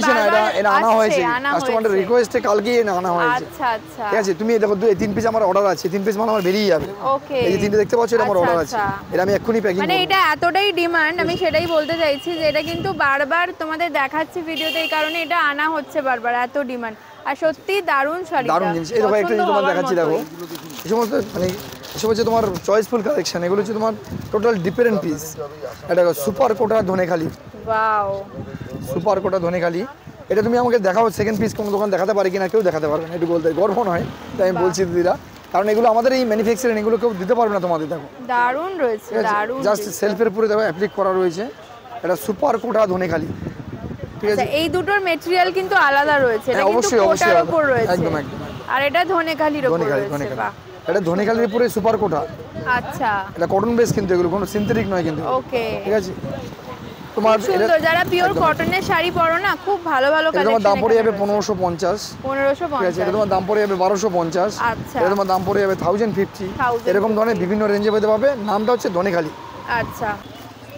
এটা আনা হয়েছে কাস্টমারের রিকোয়েস্টে, কালকেই আনা হয়েছে। আচ্ছা আচ্ছা, ঠিক আছে, তুমি দেখো 3 পিস আমার অর্ডার আছে, 3 পিস মাল আমার বেরিয়ে যাবে। ওকে, এই যে 3টে দেখতে পাচ্ছ, এটা আমার অর্ডার আছে, এটা আমি এক্ষুনি প্যাকিং করব। মানে এটা এতটাই ডিমান্ড, আমি সেটাই বলতে চাইছি যে এটা কিন্তু বারবার তোমাদের দেখাচ্ছি ভিডিওতে, এই কারণে এটা আনা হচ্ছে বারবার, এত ডিমান্ড। আর সত্যি দারুণ শাড়ি, দারুণ জিনিস। এই দেখো একটা জিনিস তোমার দেখাচ্ছি, দেখো এই সমস্ত মানে এসব হচ্ছে তোমার চয়েসফুল কালেকশন, এগুলো হচ্ছে তোমার টোটাল ডিফারেন্ট পিস। এটা সুপার কোটা ধনেখালি, ওয়াও, সুপার কোটা ধনেখালি। এটা তুমি আমাকে দেখাও, সেকেন্ড পিস কোনো দোকান দেখাতে পারে কিনা, কেউ দেখাতে পারবে না, একটু বলতে গর্ব নয়, তাই আমি বলছি দিদিরা, কারণ এগুলো আমাদের এই ম্যানুফ্যাকচারিং, এগুলো কেউ দিতে পারবে না তোমাদের। দেখো দারুণ রয়েছে, দারুণ, জাস্ট সেলফের উপরে দেখো অ্যাপ্লিক করা রয়েছে, এটা সুপার কোটা ধনেখালি। ঠিক আছে, এই দুটোর ম্যাটেরিয়াল কিন্তু আলাদা রয়েছে, এটা কিন্তু কোটার উপর রয়েছে, একদম একদম, আর এটা ধনেখালির উপর রয়েছে। বাহ, এটা ধনেখালির উপরে সুপার কোটা। আচ্ছা, এটা কটন বেস কিন্তু, এগুলো কোনো সিনথেটিক নয় কিন্তু। ওকে, ঠিক আছে, তোমার সুন্দর, যারা পিওর কটনের শাড়ি পরো না, খুব ভালো ভালো কালেকশন। তোমার দাম পড়ে যাবে 1550। ঠিক আছে, এটা তোমার দাম পড়ে যাবে 1250। আচ্ছা, এটা তোমার দাম পড়ে যাবে 1050। এরকম ধরনের বিভিন্ন রেঞ্জে পেতে পাবে। নামটা হচ্ছে ধনেখালি। আচ্ছা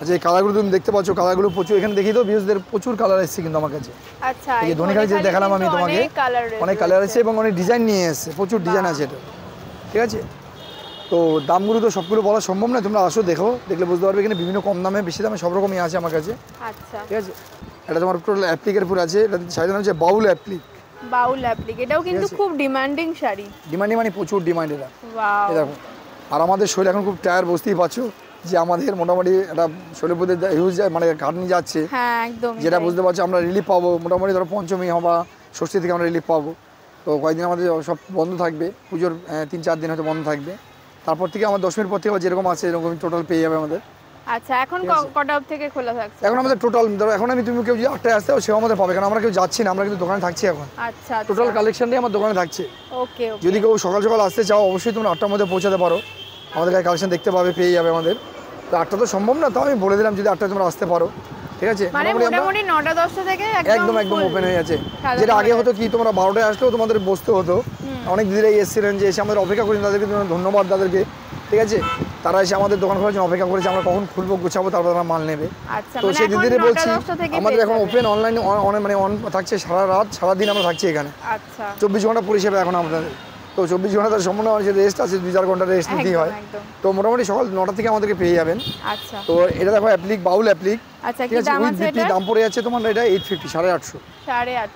আচ্ছা, এই কালারগুলো তুমি দেখতে পাচ্ছ, কালারগুলো প্রচুর, এখানে দেখিয়ে দাও, ভিউজদের প্রচুর কালার এসেছে কিন্তু আমার কাছে। আচ্ছা, এই ধনেখালি যে দেখালাম আমি তোমাকে, অনেক কালার আছে এবং অনেক ডিজাইন নিয়ে এসেছে, প্রচুর ডিজাইন আছে এটা। ঠিক আছে, তো দামগুলো তো সবগুলো বলা সম্ভব নয়, তোমরা আসো, দেখো, দেখলে বুঝতে পারবে এখানে বিভিন্ন কম দামে, বেশি দামে সব রকমই আছে আমার কাছে। আচ্ছা, ঠিক আছে, এটা তোমার টোটাল অ্যাপ্লিকের উপর আছে, এটা শাড়ির নাম হচ্ছে বাউল অ্যাপ্লিক। বাউল অ্যাপ্লিক, এটাও কিন্তু খুব ডিমান্ডিং শাড়ি, ডিমান্ডিং মানে প্রচুর ডিমান্ড এটা। ওয়াও, দেখো, আর আমাদের শরীর এখন খুব টায়ার, বুঝতেই পারছো যে আমাদের মোটামুটি একটা শরীরের প্রতি হিউজ মানে ঘাটনি যাচ্ছে। হ্যাঁ একদম, যেটা বুঝতে পারছো আমরা রিলিফ পাবো মোটামুটি, ধরো পঞ্চমী বা ষষ্ঠী থেকে আমরা রিলিফ পাবো। তো কয়েকদিন আমাদের সব বন্ধ থাকবে, পুজোর 3-4 দিন হয়তো বন্ধ থাকবে, তারপর থেকে আমার 10 মিনিট পর থেকে যেরকম আছে এরকম টোটাল পেয়ে যাবে আমাদের। আচ্ছা, এখন কটা থেকে খোলা থাকছে? এখন আমাদের টোটাল ধরো, এখন আমি তুমি কেউ যদি 8টায় আসতে সেও আমাদের পাবে, কারণ আমরা কেউ যাচ্ছি না, আমরা কিন্তু দোকানে থাকছি এখন। আচ্ছা, টোটাল কালেকশনটাই আমার দোকানে থাকছে। ওকে, যদি কেউ সকাল সকাল আসতে চাও, অবশ্যই তোমরা 8টার মধ্যে পৌঁছাতে পারো, আমাদের কাছে কালেকশন দেখতে পাবে, পেয়ে যাবে আমাদের। তো 8টা তো সম্ভব না, তো আমি বলে দিলাম যদি 8টায় তোমরা আসতে পারো। ঠিক আছে, মানে মোটামুটি 9টা-10টা থেকে একদম ওপেন হয়ে আছে। যেটা আগে হতো কি, তোমরা 12টায় আসলেও তোমাদের বসতে হতো, অনেক দিদিরাই এসেছিলেন যে এসে আমাদের অপেক্ষা করেন, তাদেরকে ধন্যবাদ তাদেরকে। ঠিক আছে, তারা এসে আমাদের দোকান খোলার জন্য অপেক্ষা করেছে, আমরা কখন খুলবো গুছাবো, তারপর তারা মাল নেবে। তো সেই দিদিদের বলছি, আমাদের এখন ওপেন অনলাইনে মানে অন থাকছে সারা রাত, সারাদিন আমরা থাকছি এখানে। আচ্ছা, 24 ঘন্টা পরিষেবা এখন আমাদের। তো 24 ঘন্টা তার সম্পূর্ণ রেস্ট আছে, 2-4 ঘন্টা রেস্ট নিতেই হয়। তো মোটামুটি সকাল 9টা থেকে আমাদেরকে পেয়ে যাবেন। আচ্ছা, তো এটা দেখো অ্যাপ্লিক, বাউল অ্যাপ্লিক। আচ্ছা, কি দাম আছে এটা? দাম পড়ে যাচ্ছে তোমার এটা 850, 850।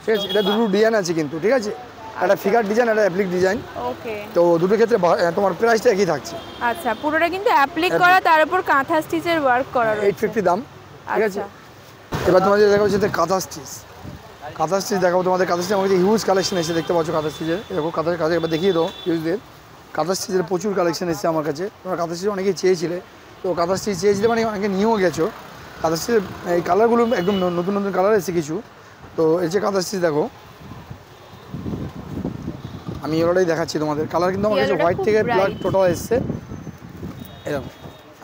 ঠিক আছে, এটা দুটো ডিজাইন আছে কিন্তু। ঠিক আছে, একটা ফিগার ডিজাইন, একটা অ্যাপ্লিক ডিজাইন। ওকে, তো দুটো ক্ষেত্রে তোমার প্রাইসটা একই থাকছে। আচ্ছা, পুরোটা কিন্তু অ্যাপ্লিক করা, তার উপর কাঁথা স্টিচের ওয়ার্ক করা রয়েছে। 850 দাম। ঠিক আছে, এবার তোমাদের দেখা হচ্ছে কাঁথা স্টিচ। কাঁথা স্টিচ দেখাবো তোমাদের। কাঁথা স্টিচ আমাদের হিউজ কালেকশন এসে দেখতে পাচ্ছ কাঁথা স্টিচের। দেখো কাঁথা কাঁথা এবার দেখিয়ে দাও হিউজদের। কাঁথা স্টিচের প্রচুর কালেকশন এসেছে আমার কাছে। তোমরা কাঁথা স্টিচ অনেকেই চেয়েছিলে, তো কাঁথা স্টিচ চেয়েছিলে মানে অনেকে নিয়েও গেছো। কাঁথা স্টিচের এই কালারগুলো একদম নতুন নতুন কালার এসেছে কিছু। তো এই যে কাঁথা স্টিচ দেখো, আমি ইয়েলোটাই দেখাচ্ছি তোমাদের। কালার কিন্তু আমার কাছে Yellow টা হোয়াইট খুব থেকে ব্ল্যাক bright। টোটাল এসছে। এরকম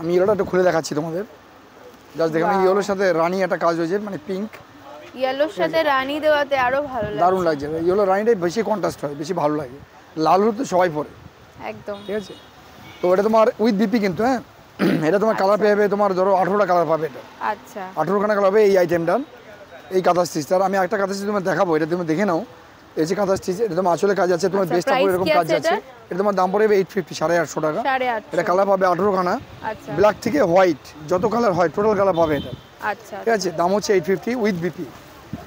আমি ইয়েলোটা একটু খুলে দেখাচ্ছি তোমাদের। জাস্ট দেখো Wow। ইয়েলোর সাথে রানি একটা কাজ হয়েছে, মানে পিঙ্ক, ইয়েলোর সাথে রানী দেওয়াতে আরো ভালো লাগে। দারুণ লাগছে। ইয়েলো রানিটাই বেশি কন্ট্রাস্ট হয়, বেশি ভালো লাগে। লাল হলুদ তো সবাই পরে, একদম। ঠিক আছে। তো এটা তোমার উইথ বিপি কিন্তু, হ্যাঁ এটা তোমার কালার পেয়ে যাবে, তোমার ধরো 18টা কালার পাবে। এটা আচ্ছা 18খানা কালার হবে এই আইটেমটার, এই কাঁথা স্টিচ। আর আমি একটা কাঁথা স্টিচ তোমার দেখাবো, এটা তুমি দেখে নাও। এই যে কাঁথা স্টিচ, এটা তোমার আঁচলে কাজ আছে, তোমার আচ্ছা, বেস্টটা পুরো price এরকম কি কাজ আছে আছে। এটার? এটা তোমার দাম পড়বে 850, 850 টাকা। 850। এটা কালার পাবে 18খানা, আচ্ছা ব্ল্যাক থেকে হোয়াইট যত কালার হয় টোটাল কালার পাবে এটা, আচ্ছা ঠিক আছে। দাম হচ্ছে 850 উইথ বিপি,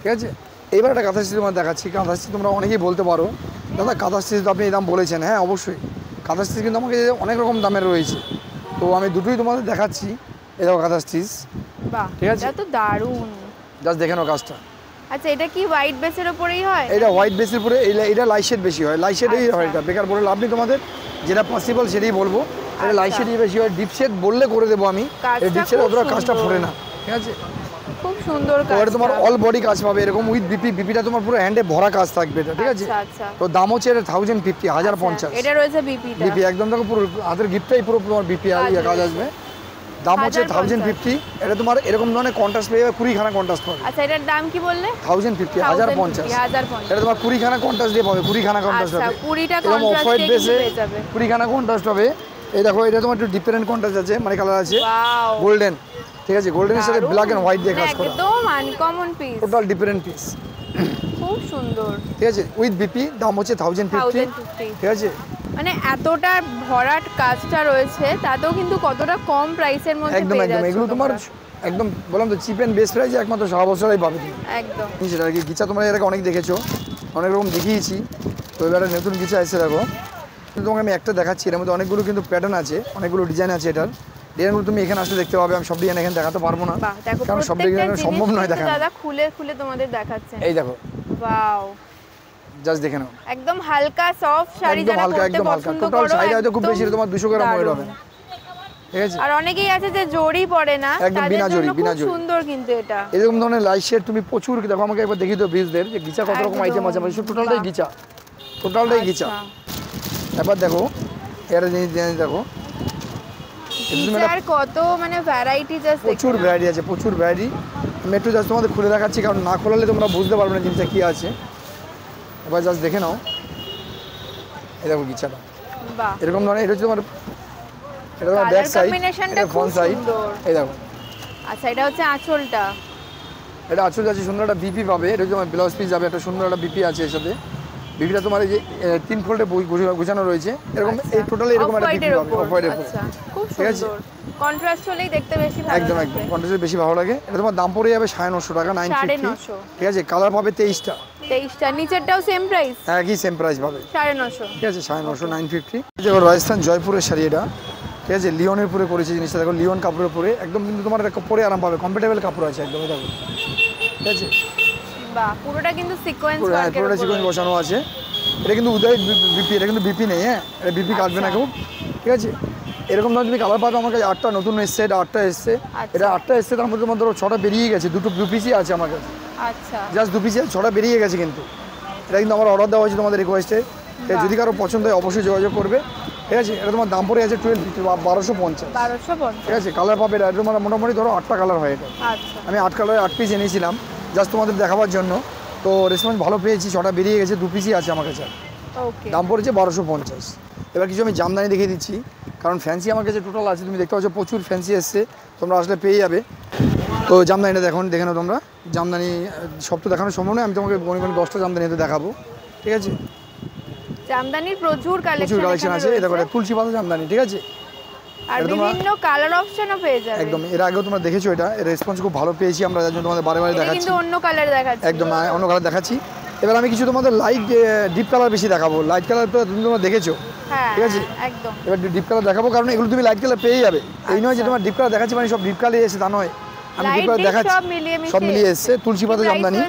ঠিক আছে। এইবার একটা কাঁথা স্টিচ তোমার দেখাচ্ছি। কাঁথা স্টিচ তোমরা অনেকেই বলতে পারো দাদা কাঁথা স্টিচ তো আপনি এই দাম বলেছেন। হ্যাঁ অবশ্যই, কাঁথা স্টিচ কিন্তু আমাকে অনেক রকম দামের রয়েছে, তো আমি দুটোই তোমাদের দেখাচ্ছি। এই দেখো কাঁথা স্টিচ, বাহ ঠিক আছে। এটা তো দারুণ। জাস্ট দেখে নাও কাজটা। আচ্ছা এটা কি হোয়াইট বেসের উপরেই হয়? এটা হোয়াইট বেসের উপরে, এটা লাইট শেড বেশি হয়, লাইট শেডই আচ্ছা। হয়। এটা বেকার বলে লাভ নেই, তোমাদের যেটা পসিবল সেটাই বলবো। এটা লাইট আচ্ছা। শেডই বেশি হয়, ডিপ শেড বললে করে দেবো আমি। কাজটা এই ডিপ শেড খুব অতটা কাজটা সুন্দর। ফোরে না, ঠিক আছে। খুব সুন্দর তো কাজ। এটা তোমার অল বডি কাজ পাবে এরকম উইথ বিপি। বিপিটা তোমার পুরো হ্যান্ডে ভরা কাজ থাকবে এটা, ঠিক আছে। আচ্ছা আচ্ছা তো দাম হচ্ছে এটা 1050, 1050। এটা রয়েছে বিপিটা। বিপি একদম দেখো পুরো হাতের গিফটটাই পুরো তোমার বিপি আর ইয়ে কাজ আসবে। দাম হচ্ছে 1050। এটা তোমার এরকম ধরনের কন্ট্রাস্ট পেয়ে যাবে, 20খানা কন্ট্রাস্ট পাবে। আচ্ছা এটার দাম কি বললে? 1050, 1050। 1050। এটা তোমার 20খানা কন্ট্রাস্ট দিয়ে পাবে, 20খানা কন্ট্রাস্ট আচ্ছা হবে। 20টা এরকম অফ কন্ট্রাস্ট হোয়াইট দিয়ে বেসে পেয়ে যাবে। 20খানা কন্ট্রাস্ট হবে। এই দেখো এটা তোমার একটু ডিফারেন্ট কন্ট্রাস্ট আছে, মানে কালার আছে ওয়াও গোল্ডেন, ঠিক আছে। গোল্ডেনের সাথে ব্ল্যাক এন্ড হোয়াইট দিয়ে কাজ করা, একদম uncommon piece. Total different piece, খুব সুন্দর। ঠিক আছে। উইথ বিপি দাম হচ্ছে 1050, 1050। ঠিক আছে। মানে এতটা ভরাট কাজটা রয়েছে তাতেও কিন্তু কতটা কম প্রাইসের মধ্যে একদম পেয়ে একদম যাচ্ছ এগুলো তোমার তোমরা। একদম বললাম তো চিপ এন্ড বেস্ট প্রাইসে একমাত্র সারা বছরই পাবে তুমি। একদম সেটা আর কি। গিচা তোমরা এর আগে অনেক দেখেছো, অনেক রকম দেখিয়েছি। তো এবারে নতুন গিচা এসে দেখো, কিন্তু তোমাকে আমি একটা দেখাচ্ছি। এর মধ্যে অনেকগুলো কিন্তু প্যাটার্ন আছে, অনেকগুলো ডিজাইন আছে। এটার ডিজাইনগুলো তুমি এখানে আসলে দেখতে পাবে। আমি সব ডিজাইন এখানে দেখাতে পারবো না, বাহ দেখো কারণ সব প্রত্যেকটা ডিজাইন সম্ভব জিনিস নয় কিন্তু দেখানো। দাদা খুলে খুলে তোমাদের দেখাচ্ছেন। এই দেখো ওয়াও জাস্ট দেখে নাও, একদম হালকা সফট শাড়ি একদম যারা হালকা, পরতে একদম হালকা। পছন্দ টোটাল করো শাড়ি হয়তো খুব একদম বেশি তোমার 200 গ্রাম ওয়েট হবে দারুণ। না, ঠিক আছে। আর অনেকেই আছে যে জড়ি পড়ে না, একদম তাদের বিনা জড়ি, জন্য বিনা খুব জড়ি। সুন্দর কিন্তু এটা। এরকম ধরনের লাইট শেড তুমি প্রচুর দেখো। আমাকে একবার দেখিয়ে দাও ভিউজদের যে গিচা কত রকম একদম। আইটেম আছে। মানে টোটালটাই বাহ। গিচা, টোটালটাই গিচা। আচ্ছা। এবার দেখো এর জিনিস দেখো, গিচার কত মানে ভ্যারাইটি জাস্ট প্রচুর ভ্যারাইটি আছে, প্রচুর ভ্যারাইটি। আমি একটু জাস্ট তোমাদের খুলে দেখাচ্ছি, কারণ না খোলালে তোমরা বুঝতে পারবে না জিনিসটা কী আছে। এবার জাস্ট দেখে নাও। এই দেখো গিচাটা বাহ এরকম ধরনের। এটা হচ্ছে তোমার, এটা তোমার Colour ব্যাক সাইড, combination-টা এটা খুব ফ্রন্ট সাইড। সুন্দর। এই দেখো আচ্ছা এটা হচ্ছে আঁচলটা। এটা আঁচল যাচ্ছে, সুন্দর একটা বিপি পাবে। এটা হচ্ছে তোমার ব্লাউজ পিস যাবে, একটা সুন্দর একটা বিপি আছে এর সাথে। বিপিটা তোমার এই যে 3 ফোল্ডে গোছানো রয়েছে এরকম। এই টোটালি এরকম একটা বিপি পাবে, অফ হোয়াইটের উপর। আচ্ছা খুব ঠিক আছে? সুন্দর। কন্ট্রাস্ট হলেই দেখতে বেশি ভালো একদম লাগবে। একদম কন্ট্রাস্টে বেশি ভালো লাগে। এটা তোমার দাম পড়ে যাবে 950 টাকা, 950, 950 ঠিক আছে। কালার পাবে 23টা, 23টা। নিচেরটাও সেম প্রাইস একই সেম প্রাইস পাবে, 950। ঠিক আছে। 950, 950। যে রাজস্থান জয়পুরের শাড়ি এটা, ঠিক আছে। লিওনের উপরে করেছে জিনিসটা, দেখো লিওন কাপড়ের উপরে একদম। কিন্তু তোমার এটা পরে আরাম পাবে, কমফোর্টেবল কাপড় আছে একদম। দেখো ঠিক আছে, বাহ পুরোটা কিন্তু সিকোয়েন্স পুরো ওয়ার্কের পুরোটা সিকোয়েন্স বসানো আছে। এটা কিন্তু উদয় বিপি, এটা কিন্তু বিপি নেই, হ্যাঁ এটা বিপি কাটবে না কেউ, ঠিক আছে। এরকম ধরনের তুমি কালার পাবে। আমার কাছে 8টা নতুন এসছে, এটা 8টা এসছে। আচ্ছা। এটা 8টা এসছে, তার মধ্যে তোমার ধরো 6টা বেরিয়ে গেছে, 2 পিসই আছে আমার কাছে। আচ্ছা জাস্ট 2 পিসি, 6টা বেরিয়ে গেছে। কিন্তু এটা কিন্তু আমার অর্ডার দেওয়া হয়েছে তোমাদের রিকোয়েস্টে। যদি কারো পছন্দ হয় অবশ্যই যোগাযোগ করবে, ঠিক আছে। এটা তোমার দাম পড়ে আছে 1250, 1250। ঠিক আছে। কালার পাবে এটা তোমার মোটামুটি ধরো 8টা কালার হয় এটা। আচ্ছা আমি 8 কালারের 8 পিস এনেছিলাম জাস্ট তোমাদের দেখাবার জন্য। তো রেসপন্স ভালো পেয়েছি, 6টা বেরিয়ে গেছে, 2 পিসই আছে আমার কাছে। ওকে দাম পড়েছে 1250। এবার কিছু আমি জামদানি দেখিয়ে দিচ্ছি, কারণ ফ্যান্সি আমার কাছে টোটাল আছে। তুমি দেখতে পাচ্ছ প্রচুর ফ্যান্সি এসছে, তোমরা আসলে পেয়ে যাবে। তো জামদানিটা দেখে নাও তোমরা। জামদানি সব তো দেখানো সম্ভব নয়, আমি তোমাকে মনে করি 10টা জামদানি হয়তো দেখাবো, ঠিক আছে। জামদানির প্রচুর প্রচুর কালেকশন আছে। এই দেখো এটা তুলসী পাতা জামদানি, ঠিক আছে। আর এটা তোমরা- বিভিন্ন কালার অপশনও পেয়ে যাবে। একদম এর আগেও তোমরা দেখেছো, এটা এর রেসপন্স খুব ভালো পেয়েছি আমরা, যার জন্য তোমাদের বারে বারে এটা দেখাচ্ছি। কিন্তু অন্য কালার দেখাচ্ছে। একদম অন্য কালার দেখাচ্ছি। এবার আমি কিছু তোমাদের লাইট ডিপ কালার বেশি দেখাবো। লাইট কালার তো তুমি তোমরা দেখেছো, হ্যাঁ ঠিক আছে। একদম এবার ডিপ কালার দেখাবো, কারণ এগুলো তুমি লাইট কালার পেয়ে যাবে। এই নয় যে তোমার ডিপ কালার দেখাচ্ছি মানে সব ডিপ কালার এসে, তা নয়। আমি ডিপ লাইট কালার দেখাচ্ছি, সব মিলিয়ে এসছে। তুলসী পাতা জামদানি,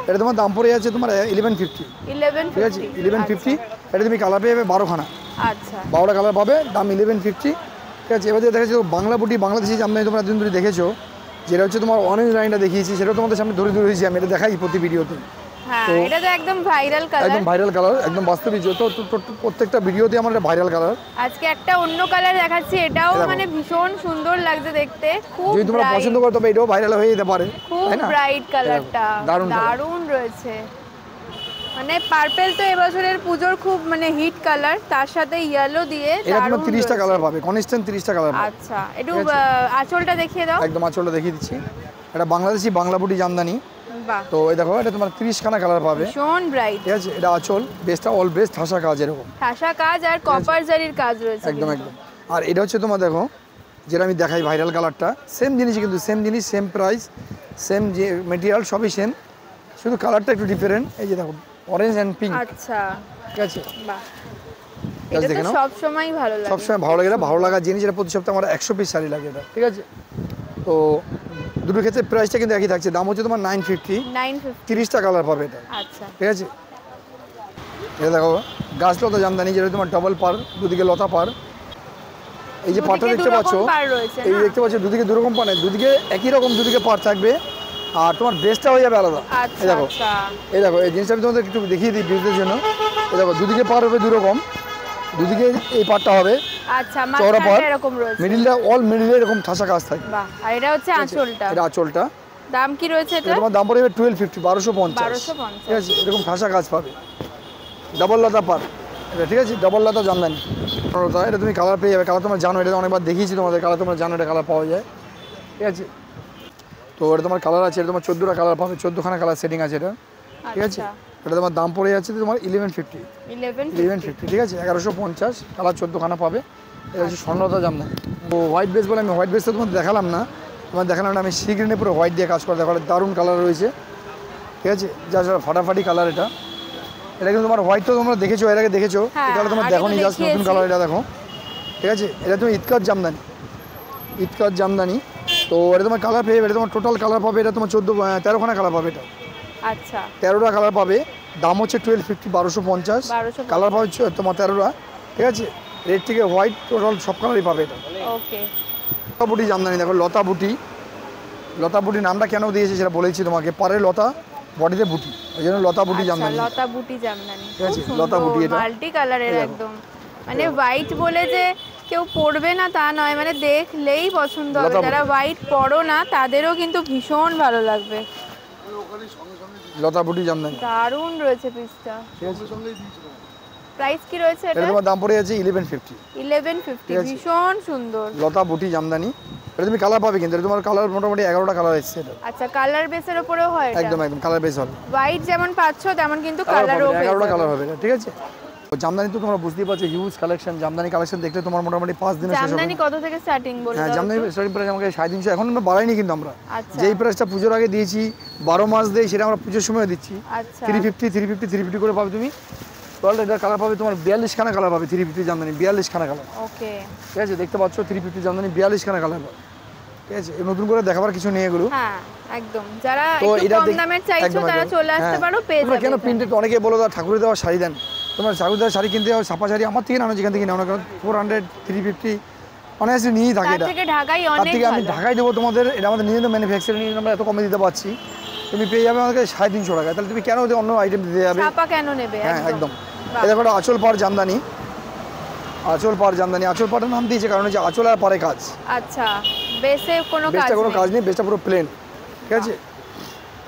এটা তোমার দাম পড়ে যাচ্ছে তোমার 1150, 1150 ঠিক আছে। 1150। এটা তুমি কালার পেয়ে যাবে 12খানা, আচ্ছা 12টা কালার পাবে, দাম 1150, ঠিক আছে। এবার যে দেখাচ্ছি বাংলা বুটি, বাংলাদেশি জামদানি তোমরা দিন ধরে দেখেছো, যেটা হচ্ছে তোমার অরেঞ্জ লাইনটা দেখিয়েছি, সেটাও তোমাদের সামনে ধরে ধরেছি আমি। এটা দেখাই প্রতি ভিডিওতে, হ্যাঁ এটা তো একদম ভাইরাল কালার, একদম ভাইরাল কালার, একদম বাস্তবিক তো প্রত্যেকটা ভিডিওতে আমার এটা ভাইরাল কালার। আজকে একটা অন্য কালার দেখাচ্ছি, এটাও মানে ভীষণ সুন্দর লাগছে দেখতে, খুব যদি তোমরা পছন্দ করো তবে এটাও ভাইরাল হয়ে যেতে পারে, খুব ব্রাইট কালারটা, দারুণ রয়েছে। মানে পার্পল তো এবছরের পুজোর খুব মানে হিট কালার, তার সাথে ইয়েলো দিয়ে এটা তোমরা 30টা কালার পাবে, কনস্ট্যান্ট 30টা কালার পাবে। আচ্ছা একটু আঁচলটা দেখিয়ে দাও। একদম আঁচলটা দেখিয়ে দিচ্ছি, এটা বাংলাদেশি বাংলা বুটি জামদানি। বাহ, তো এই দেখো এটা তোমার 30 খানা কালার পাবে, ভীষণ ব্রাইট। ঠিক আছে, এটা আঁচল, বেসটা অল বেস ঠাসা কাজ, এরকম ঠাসা কাজ আর কপার জারির কাজ রয়েছে একদম একদম। আর এটা হচ্ছে তোমার দেখো যেটা আমি দেখাই ভাইরাল কালারটা, সেম জিনিস কিন্তু সেম জিনিস, সেম প্রাইস, সেম যে মেটেরিয়াল সবই সেম, শুধু কালারটা একটু ডিফারেন্ট। এই যে দেখো অরেঞ্জ এন্ড পিঙ্ক। আচ্ছা ঠিক আছে, বাহ, এটা তো সব সময় ভালো লাগে, সব সময় ভালো লাগে, এটা ভালো লাগার জিনিস। এটা প্রতি সপ্তাহে আমার 100 পিস শাড়ি লাগে এটা, ঠিক আছে। তো দুটো ক্ষেত্রে প্রাইসটা কিন্তু একই থাকছে, দাম হচ্ছে তোমার 950, 30টা কালার পাবে এটা। আচ্ছা ঠিক আছে, এটা দেখো গাছ লতা জামদানি, যেটা তোমার ডাবল পার, দুদিকে লতা পার। এই যে পাটটা দেখতে পাচ্ছ, এই দেখতে পাচ্ছ দুদিকে দু রকম পার, দুদিকে একই রকম দুদিকে পার থাকবে, আর তোমার ড্রেসটা হয়ে যাবে আলাদা। এই দেখো, এই দেখো এই জিনিসটা আমি তোমাদের একটু দেখিয়ে দিই ভিউজদের জন্য। এই দেখো দুদিকে পার হবে দু রকম, দুদিকে এই পাটটা হবে আচ্ছা, মাঝখানে এরকম রয়েছে, মিডলটা অল মিডলে এরকম ঠাসা কাজ থাকে। বাহ, আর এটা হচ্ছে আঁচলটা, এটা আঁচলটা। দাম কি রয়েছে এটা? তোমার দাম পড়বে 1250, 1250, ঠিক আছে। এরকম ঠাসা কাজ পাবে, ডাবল লতা পার এটা, ঠিক আছে, ডাবল লতা জামদানি। এটা তুমি কালার পেয়ে যাবে, কালার তোমার জানো, এটা অনেকবার দেখিয়েছি তোমাদের, কালার তোমরা জানো এটা কালার পাওয়া যায়, ঠিক আছে। তো এটা তোমার কালার আছে, এটা তোমার 14টা কালার পাবে, 14খানা কালার সেটিং আছে এটা, ঠিক আছে। এটা তোমার দাম পড়ে যাচ্ছে তোমার 1150, ঠিক আছে, 1150, কালার 14খানা পাবে। এটা হচ্ছে স্বর্ণলতা জামদানি। তো হোয়াইট বেস বলে আমি হোয়াইট বেসটা তোমাদের দেখালাম না, আমি সি গ্রিনে পুরো হোয়াইট দিয়ে কাজ করে দেখো, দারুণ কালার রয়েছে, ঠিক আছে, যা ফাটাফাটি কালার। এটা কিন্তু তোমার হোয়াইট তো তোমরা দেখেছো, এর আগে দেখেছো, এটা তোমার দেখো নি, জাস্ট নতুন কালার এটা দেখো, ঠিক আছে। এটা তুমি ইতকাত জামদানি, তো এটা তোমার কালার পেয়ে যাবে, এটা তোমার টোটাল কালার পাবে, এটা তোমার 13খানা কালার পাবে এটা, আচ্ছা 13টা কালার পাবে, দাম হচ্ছে 1250, 1250, কালার পাবে তোমার 13টা, ঠিক আছে। রেড থেকে হোয়াইট টোটাল সব কালারই পাবে এটা। ওকে, লতা বুটি জামদানি দেখো, লতা বুটি নামটা কেন দিয়েছে সেটা বলেছি তোমাকে, পারে লতা বডিতে বুটি, ওই জন্য লতা বুটি জামদানি। লতা বুটি জামদানি, ঠিক আছে, লতা বুটি এটা মাল্টি কালারের একদম, মানে হোয়াইট বলে যে কেউ পরবে না তা নয়, মানে দেখলেই পছন্দ হবে, যারা হোয়াইট পরো না তাদেরও কিন্তু ভীষণ ভালো লাগবে। লতা বুটি জামদানি দারুণ রয়েছে পিসটা, ঠিক আছে। প্রাইস কি রয়েছে এটা? তোমার দাম পড়ে যাচ্ছে 1150, ভীষণ সুন্দর লতা বুটি জামদানি। এটা তুমি কালার পাবে, কিন্তু তোমার কালার মোটামুটি 11টা কালার এসেছে এটা। আচ্ছা, কালার বেসের উপরেও হয় এটা? একদম কালার বেস হবে, হোয়াইট যেমন পাচ্ছো তেমন কিন্তু কালারও 11টা কালার হবে এটা, ঠিক আছে। জামদানি তো তোমরা বুঝতেই পারছো, হিউজ কালেকশন, জামদানি কালেকশন দেখলে তোমার মোটামুটি 5 দিনে শেষ হবে। জামদানি কত থেকে স্টার্টিং বলছো? হ্যাঁ, জামদানি স্টার্টিং প্রাইস আমাকে 350, এখন আমরা বাড়াইনি কিন্তু, আমরা যেই প্রাইসটা পুজোর আগে দিয়েছি 12 মাস দেই, সেটা আমরা পুজোর সময় দিচ্ছি। আচ্ছা, 350 করে পাবে তুমি টোটাল। এটা কালার পাবে তোমার 42 খানা কালার পাবে, 350 জামদানি 42 খানা কালার, ওকে, ঠিক আছে। দেখতে পাচ্ছ 350 জামদানি 42 খানা কালার পাবে, ঠিক আছে। নতুন করে দেখাবার কিছু নেই এগুলো, হ্যাঁ একদম। যারা একটু কম দামের চাইছো তারা চলে আসতে পারো, পেয়ে যাবে। কেন প্রিন্টেড অনেকে বলো দাদা ঠাকুরের দেওয়া শাড়ি দেন, তোমার ঠাকুর দেওয়া শাড়ি কিনতে হবে, ছাপা শাড়ি আমার থেকে নাও, যেখান থেকে নাও না, কারণ 400 350 অনেক নিয়েই থাকে, এটা তার থেকে আমি ঢাকায় দেবো তোমাদের, এটা আমাদের নিজেদের ম্যানুফ্যাকচারিং, আমরা এত কমে দিতে পারছি, তুমি পেয়ে যাবে আমাকে 350 টাকা, তাহলে তুমি কেন অন্য আইটেম দিতে যাবে, ছাপা কেন নেবে? হ্যাঁ একদম। এই দেখো আঁচল পাড় জামদানি, আঁচল পাড়ের নাম দিয়েছে কারণ হচ্ছে আঁচল আর পাড়ে কাজ। আচ্ছা, বেসে কোনো কাজ নেই, বেসটা পুরো প্লেন, ঠিক আছে।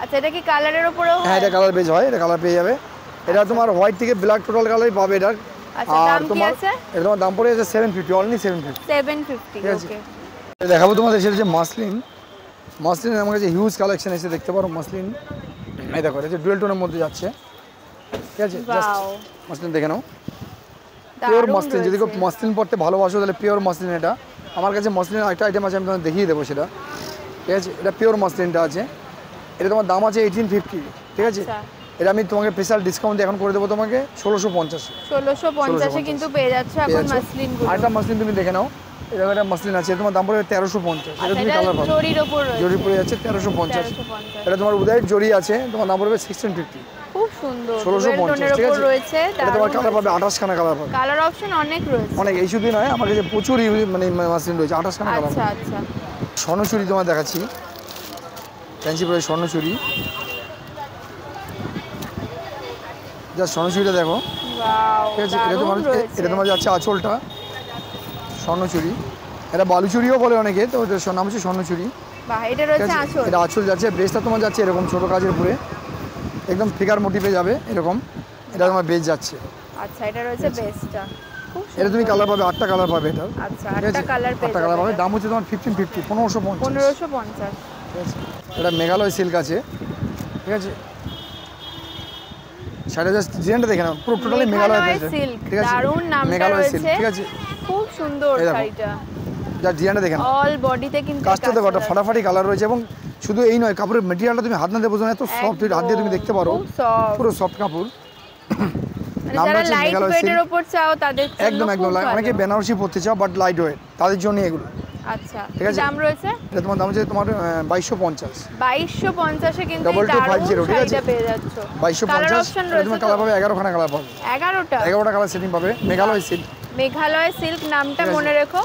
আচ্ছা, এটা কি কালারের উপরেও? হ্যাঁ, এটা কালার বেজ হয়, এটা কালার পেয়ে যাবে। এটা তোমার হোয়াইট থেকে ব্ল্যাক টোটাল কালারই পাবে এটা। আচ্ছা, দাম কি আছে? এটা তোমার দাম পড়ে যাচ্ছে 750, অনলি 750, ওকে। দেখাবো তোমাদের এসে হচ্ছে মাসলিন আমার কাছে হিউজ কালেকশন এসে দেখতে পারো, মাসলিন এই দেখো, এটা ডুয়েল টোনের মধ্যে যাচ্ছে, ঠিক আছে। জাস্ট মাসলিন দেখে নাও, পিওর মাসলিন। যদি কেউ মাসলিন পড়তে ভালোবাসো তাহলে পিওর মাসলিন এটা। আমার কাছে মাসলিনের একটা আইটেম আছে, আমি তোমাদের দেখিয়ে দেবো সেটা, ঠিক আছে। এটা পিওর মাসলিনটা আছে, এটা তোমার দাম আছে 1850, ঠিক আছে। এটা আমি তোমাকে স্পেশাল ডিসকাউন্ট এখন করে দেবো তোমাকে 1650 কিন্তু পেয়ে যাচ্ছে এখন মাসলিনগুলো। আরেকটা মাসলিন তুমি দেখে নাও, এরকম একটা মাসলিন আছে, তোমার দাম পড়বে 1350, এটা তুমি কালার পাবে, জরি পড়ে যাচ্ছে 1350। এটা তোমার উদয় জরি আছে, তোমার দাম পড়বে 1650, খুব সুন্দর 1650, ঠিক আছে। এটা তোমার কালার পাবে 28 খানা কালার পাবে, কালার অপশন অনেক রয়েছে, অনেক। এই শুধু নয়, আমার কাছে প্রচুর মানে মাসলিন রয়েছে, 28 খানা কালার। আচ্ছা আচ্ছা, স্বর্ণচুরি তোমার দেখাচ্ছি, ফ্যান্সি প্রাইস স্বর্ণচুরি, যা স্বর্ণচুরিটা দেখো, ওয়াও ঠিক আছে। এটা দারুণ রয়েছে। তোমার যাচ্ছে আঁচলটা স্বর্ণচুরি, এটা বালুচুরিও বলে অনেকে, তো এটার নাম হচ্ছে স্বর্ণচুরি। বাহ, এটা রয়েছে আঁচল। এটা আঁচল যাচ্ছে, বেসটা তোমার যাচ্ছে এরকম ছোট কাজের উপরে, একদম ফিগার মোটিভে যাবে এরকম, এটা তোমার বেস যাচ্ছে। আচ্ছা, এটা রয়েছে বেসটা। এটা তুমি কালার পাবে, 8টা কালার পাবে এটা। আচ্ছা, 8টা কালার পেয়ে 8টা কালার পাবে। যাবে। দাম হচ্ছে তোমার 1550, 1550। 1550। ঠিক আছে। এটা মেঘালয় সিল্ক আছে, ঠিক আছে। শাড়িটা জাস্ট ডিজাইনটা দেখে নাও, পুরো টোটালি মেঘালয় সিল্ক, ঠিক আছে। দারুণ নামটা মেঘালয় সিল্ক, রয়েছে, ঠিক আছে। খুব সুন্দর শাড়িটা। যা ডিজাইনটা দেখে নাও, অল বডিতে কিন্তু কাজটা দেখো, একটা ফাটাফাটি কালার রয়েছে। এবং শুধু এই নয়, কাপড়ের মেটেরিয়ালটা তুমি হাত না দিয়ে বোঝো না, এত সফট, হাত দিয়ে তুমি দেখতে পারো, পুরো সফট কাপড়। যারা লাইট ওয়েটের উপর চাও তাদের জন্য একদম একদম, অনেকে বেনারসি পরতে চাও বাট লাইট ওয়েট, তাদের জন্য এগুলো। আচ্ছা, ঠিক আছে। দাম রয়েছে, এটা তোমার দাম হচ্ছে তোমার 2250। 2250 এ কিন্তু 2250, ঠিক আছে। পেয়ে যাচ্ছ। 2250। তুমি কালার পাবে 11খানা কালার পাবে। 11টা কালার সেটিং পাবে। মেঘালয় সিল্ক, মেঘালয় সিল্ক নামটা মনে রেখো,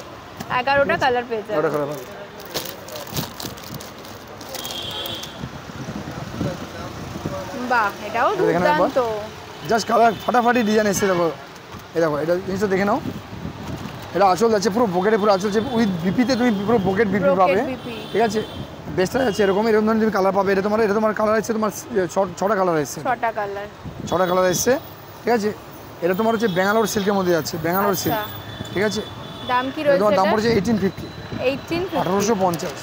11টা কালার পেয়ে যাবে। 11টা কালার পাবে। বাহ, এটাও দুর্দান্ত, জাস্ট কালার ফাটাফাটি ডিজাইন এসেছে। দেখো, এই দেখো, এটা জিনিসটা দেখে নাও। এটা আঁচল যাচ্ছে পুরো বকেটে, পুরো আঁচল যাচ্ছে উইথ বিপিতে, তুমি পুরো বকেট বিপি পাবে, ঠিক আছে। বেস্টটা যাচ্ছে এরকম ধরনের তুমি কালার পাবে। এটা তোমার কালার এসেছে তোমার 6টা কালার এসেছে, 6টা কালার এসেছে, ঠিক আছে। এটা তোমার হচ্ছে ব্যাঙ্গালোর সিল্কের মধ্যে যাচ্ছে, ব্যাঙ্গালোর সিল্ক, ঠিক আছে। দাম কি রয়েছে? তোমার দাম পড়ছে 1850, 1850,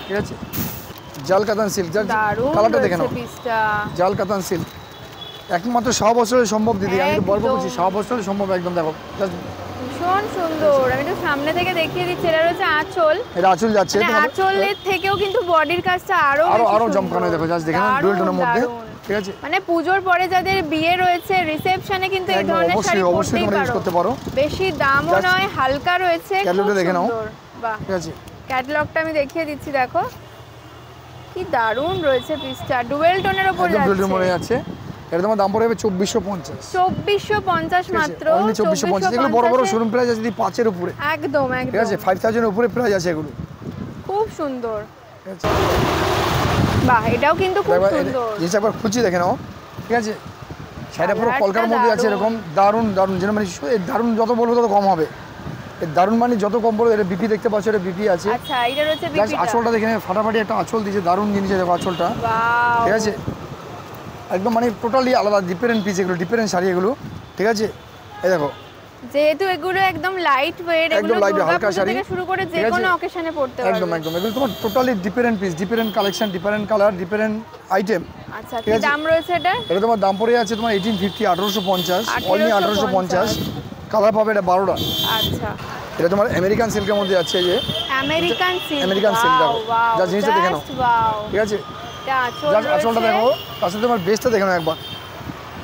ঠিক আছে। জাল কাতান সিল্ক, কালারটা দেখে নাও, জাল কাতান সিল্ক। একমাত্র 100 বছরের সম্ভব দিদি, আমি তো গল্প করছি, 100 বছরের সম্ভব একদম। দেখো ভীষণ সুন্দর, আমি তো সামনে থেকে দেখিয়ে দিচ্ছি। এটা রয়েছে আঁচল, এটা আঁচল যাচ্ছে, আঁচলের থেকেও কিন্তু বডির কাজটা আরো জমকানো। দেখো জাস্ট দেখে নাও, ডুয়েল টোনের মধ্যে, ঠিক আছে। মানে পুজোর পরে যাদের বিয়ে রয়েছে, রিসেপশনে কিন্তু এই ধরনের শাড়ি অবশ্যই তোমরা ইউজ করতে পারো। বেশি দামও নয়, হালকা রয়েছে, ক্যাটালগটা দেখে নাও। বাহ, ঠিক আছে, ক্যাটালগটা আমি দেখিয়ে দিচ্ছি, দেখো কি দারুণ রয়েছে পিসটা, ডুয়েল টোনের উপর যাচ্ছে। এটা তোমার দাম পড়ে যাবে 2450। 2450 মাত্র, 2450। এগুলো বড় বড় শোরুম প্রাইস আছে 5 এর উপরে, একদম ঠিক আছে। 5000 এর উপরে প্রাইস আছে এগুলো, খুব সুন্দর। বাহ, এটাও কিন্তু খুব সুন্দর, জিনিস একবার খুঁজে দেখে নাও, ঠিক আছে। শাড়িটা পুরো কলকার মধ্যে আছে এরকম, দারুণ দারুণ, যেন মানে দারুণ যত বলবো তত কম হবে। এর দারুণ মানে যত কম বলবো। এটা বিপি দেখতে পাচ্ছ, এটা বিপি আছে। আচ্ছা, এটা রয়েছে বিপি। আঁচলটা দেখে ফাটাফাটি একটা আঁচল দিয়েছে, দারুণ জিনিস দেখো আঁচলটা, ঠিক আছে। একদম মানে টোটালি আলাদা, ডিফারেন্ট পিস এগুলো, ডিফারেন্ট শাড়ি এগুলো, ঠিক আছে। এই দেখো, যেহেতু এগুলো একদম লাইট ওয়েট, একদম লাইট হালকা শাড়ি থেকে শুরু করে যে কোনো অকেশনে পড়তে পারবে। একদম একদম, এগুলো তোমার totally different piece, different collection, different colour, different item. আচ্ছা, কি দাম রয়েছে এটা? এটা তোমার দাম পড়ে যাচ্ছে তোমার 1850, 1850, অনলি 1850। কালার পাবে এটা 12টা। আচ্ছা, এটা তোমার আমেরিকান সিল্কের মধ্যে যাচ্ছে, এই যে আমেরিকান সিল্ক, আমেরিকান সিল্ক। দেখো যা জিনিসটা দেখে নাও, ঠিক আছে। আঁচলটা দেখো, তার সাথে তোমার বেসটা দেখে নাও একবার,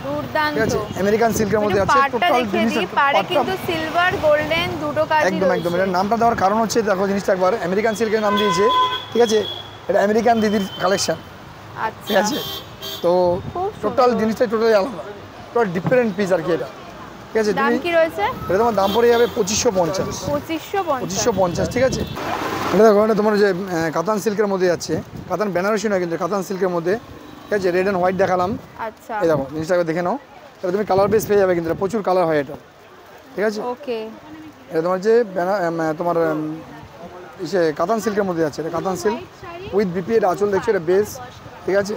দুর্দান্ত, ঠিক আছে। আমেরিকান সিল্কের মধ্যে আছে, টোটাল জিনিসটা পাড়ে কিন্তু সিলভার গোল্ডেন দুটো কাজ রয়েছে। একদম একদম, এর নামটা দেওয়ার কারণ হচ্ছে দেখো জিনিসটা একবার, আমেরিকান সিল্কের নাম দিয়েছে, ঠিক আছে। এটা আমেরিকান দিদির কালেকশন, আচ্ছা, ঠিক আছে। তো টোটাল জিনিসটা টোটালি আলাদা, টোটাল ডিফারেন্ট পিস আর কি এটা, ঠিক আছে। দাম কি রয়েছে? এটা তোমার দাম পড়ে যাবে 2550, 2550, ঠিক আছে। এটা দেখো, এটা তোমার যে কাতান সিল্কের মধ্যে যাচ্ছে, কাতান বেনারসি নয় কিন্তু কাতান সিল্কের মধ্যে, ঠিক আছে। রেড অ্যান্ড হোয়াইট দেখালাম, আচ্ছা। এই দেখো জিনিসটা দেখে নাও, এটা তুমি কালার বেস পেয়ে যাবে কিন্তু, এটা প্রচুর কালার হয় এটা, ঠিক আছে। ওকে, এটা তোমার যে তোমার কাতান সিল্কের মধ্যে যাচ্ছে, এটা কাতান সিল্ক উইথ বিপি। এটা আঁচল দেখছো, এটা বেস, ঠিক আছে।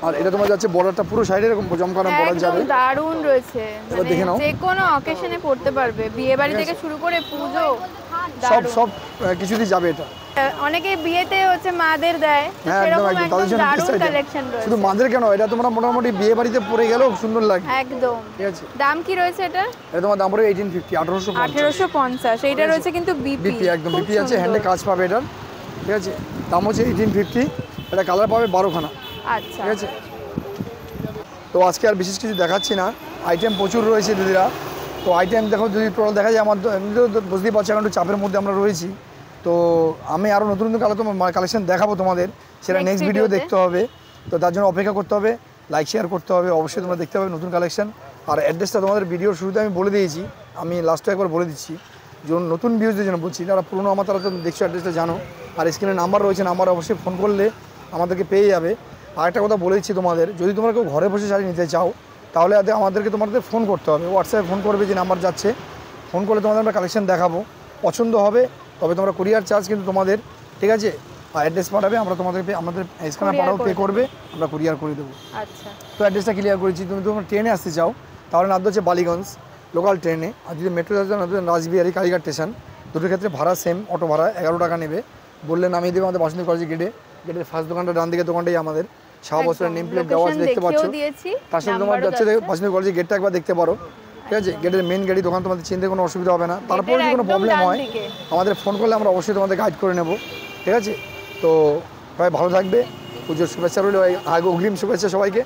আর এটা তোমার যাচ্ছে বর্ডারটা পুরো সাইডে এরকম জমকানো বর্ডার যাবে, দারুণ রয়েছে, দেখে নাও। যে কোনো অকেশনে পড়তে পারবে, বিয়ে বাড়ি থেকে শুরু করে পুজো, সব কিছুতেই যাবে এটা। অনেকে বিয়েতে হচ্ছে মাদের দেয়, একদম একদম, তাদের জন্য কালেকশন রয়েছে। শুধু মাদের কেন, এটা তোমরা মোটামুটি বিয়ে বাড়িতে পরে গেলেও সুন্দর লাগে, একদম, ঠিক আছে। দাম কি রয়েছে এটা? এটা তোমার দাম পড়বে 1850, 1850। এইটা রয়েছে কিন্তু বিপি, একদম বিপি আছে, হ্যান্ডে কাজ পাবে এটার, ঠিক আছে। দাম হচ্ছে 1850। এটা কালার পাবে 12খানা, আচ্ছা, ঠিক আছে। তো আজকে আর বিশেষ কিছু দেখাচ্ছি না, আইটেম প্রচুর রয়েছে দিদিরা। তো আইটেম দেখো, যদি টোটাল দেখা যায়, আমার বুঝতেই পারছি এখন একটু চাপের মধ্যে আমরা রয়েছি। তো আমি আরও নতুন নতুন কালেকশন দেখাবো তোমাদের, সেটা নেক্সট ভিডিও দেখতে হবে। তো তার জন্য অপেক্ষা করতে হবে, লাইক শেয়ার করতে হবে, অবশ্যই তোমরা দেখতে হবে নতুন কালেকশন। আর অ্যাড্রেসটা তোমাদের ভিডিওর শুরুতে আমি বলে দিয়েছি, আমি লাস্টে একবার বলে দিচ্ছি, যে নতুন ভিউজদের জন্য বলছি, যারা পুরোনো আমার তারা তো দেখছো অ্যাড্রেসটা জানো। আর স্ক্রিনে নাম্বার রয়েছে, নাম্বার অবশ্যই ফোন করলে আমাদেরকে পেয়ে যাবে। আর একটা কথা বলে দিচ্ছি তোমাদের, যদি তোমরা কেউ ঘরে বসে শাড়ি নিতে চাও, তাহলে আমাদেরকে তোমাদের ফোন করতে হবে, হোয়াটসঅ্যাপে ফোন করবে, যে নাম্বার যাচ্ছে, ফোন করলে তোমাদের আমরা কালেকশন দেখাবো, পছন্দ হবে তবে তোমরা কুরিয়ার চার্জ কিন্তু তোমাদের, ঠিক আছে, আর অ্যাড্রেস পাঠাবে, আমরা তোমাদেরকে আমাদের স্ক্যানার পাঠাবো, পে করবে, আমরা কুরিয়ার করে দেবো। আচ্ছা, তো অ্যাড্রেসটা ক্লিয়ার করেছি। তুমি তোমরা ট্রেনে আসতে চাও তাহলে নামতে হচ্ছে বালিগঞ্জ লোকাল ট্রেনে, আর যদি মেট্রো যাতে নামতে রাসবিহারী কালীঘাট স্টেশন। দুটোর ক্ষেত্রে ভাড়া সেম, অটো ভাড়া 11 টাকা নেবে, বললে নামিয়ে দেবে আমাদের বাসন্তী কলেজের গেটের ফার্স্ট দোকানটা, ডান দিকে দোকানটাই আমাদের শাহ বস্ত্রের নেম প্লেট দেওয়া আছে, দেখতে পাচ্ছ। তার সাথে তোমার যাচ্ছে বাসন্তী কলেজের গেটটা একবার দেখতে পারো, ঠিক আছে, গেটের মেন গেটই দোকান, তোমাদের চিনতে কোনো অসুবিধা হবে না। তারপরে যদি কোনো প্রবলেম হয় আমাদের ফোন করলে আমরা অবশ্যই তোমাদের গাইড করে নেব, ঠিক আছে। তো সবাই ভালো থাকবে, পুজোর শুভেচ্ছা রইল, আগে অগ্রিম শুভেচ্ছা সবাইকে।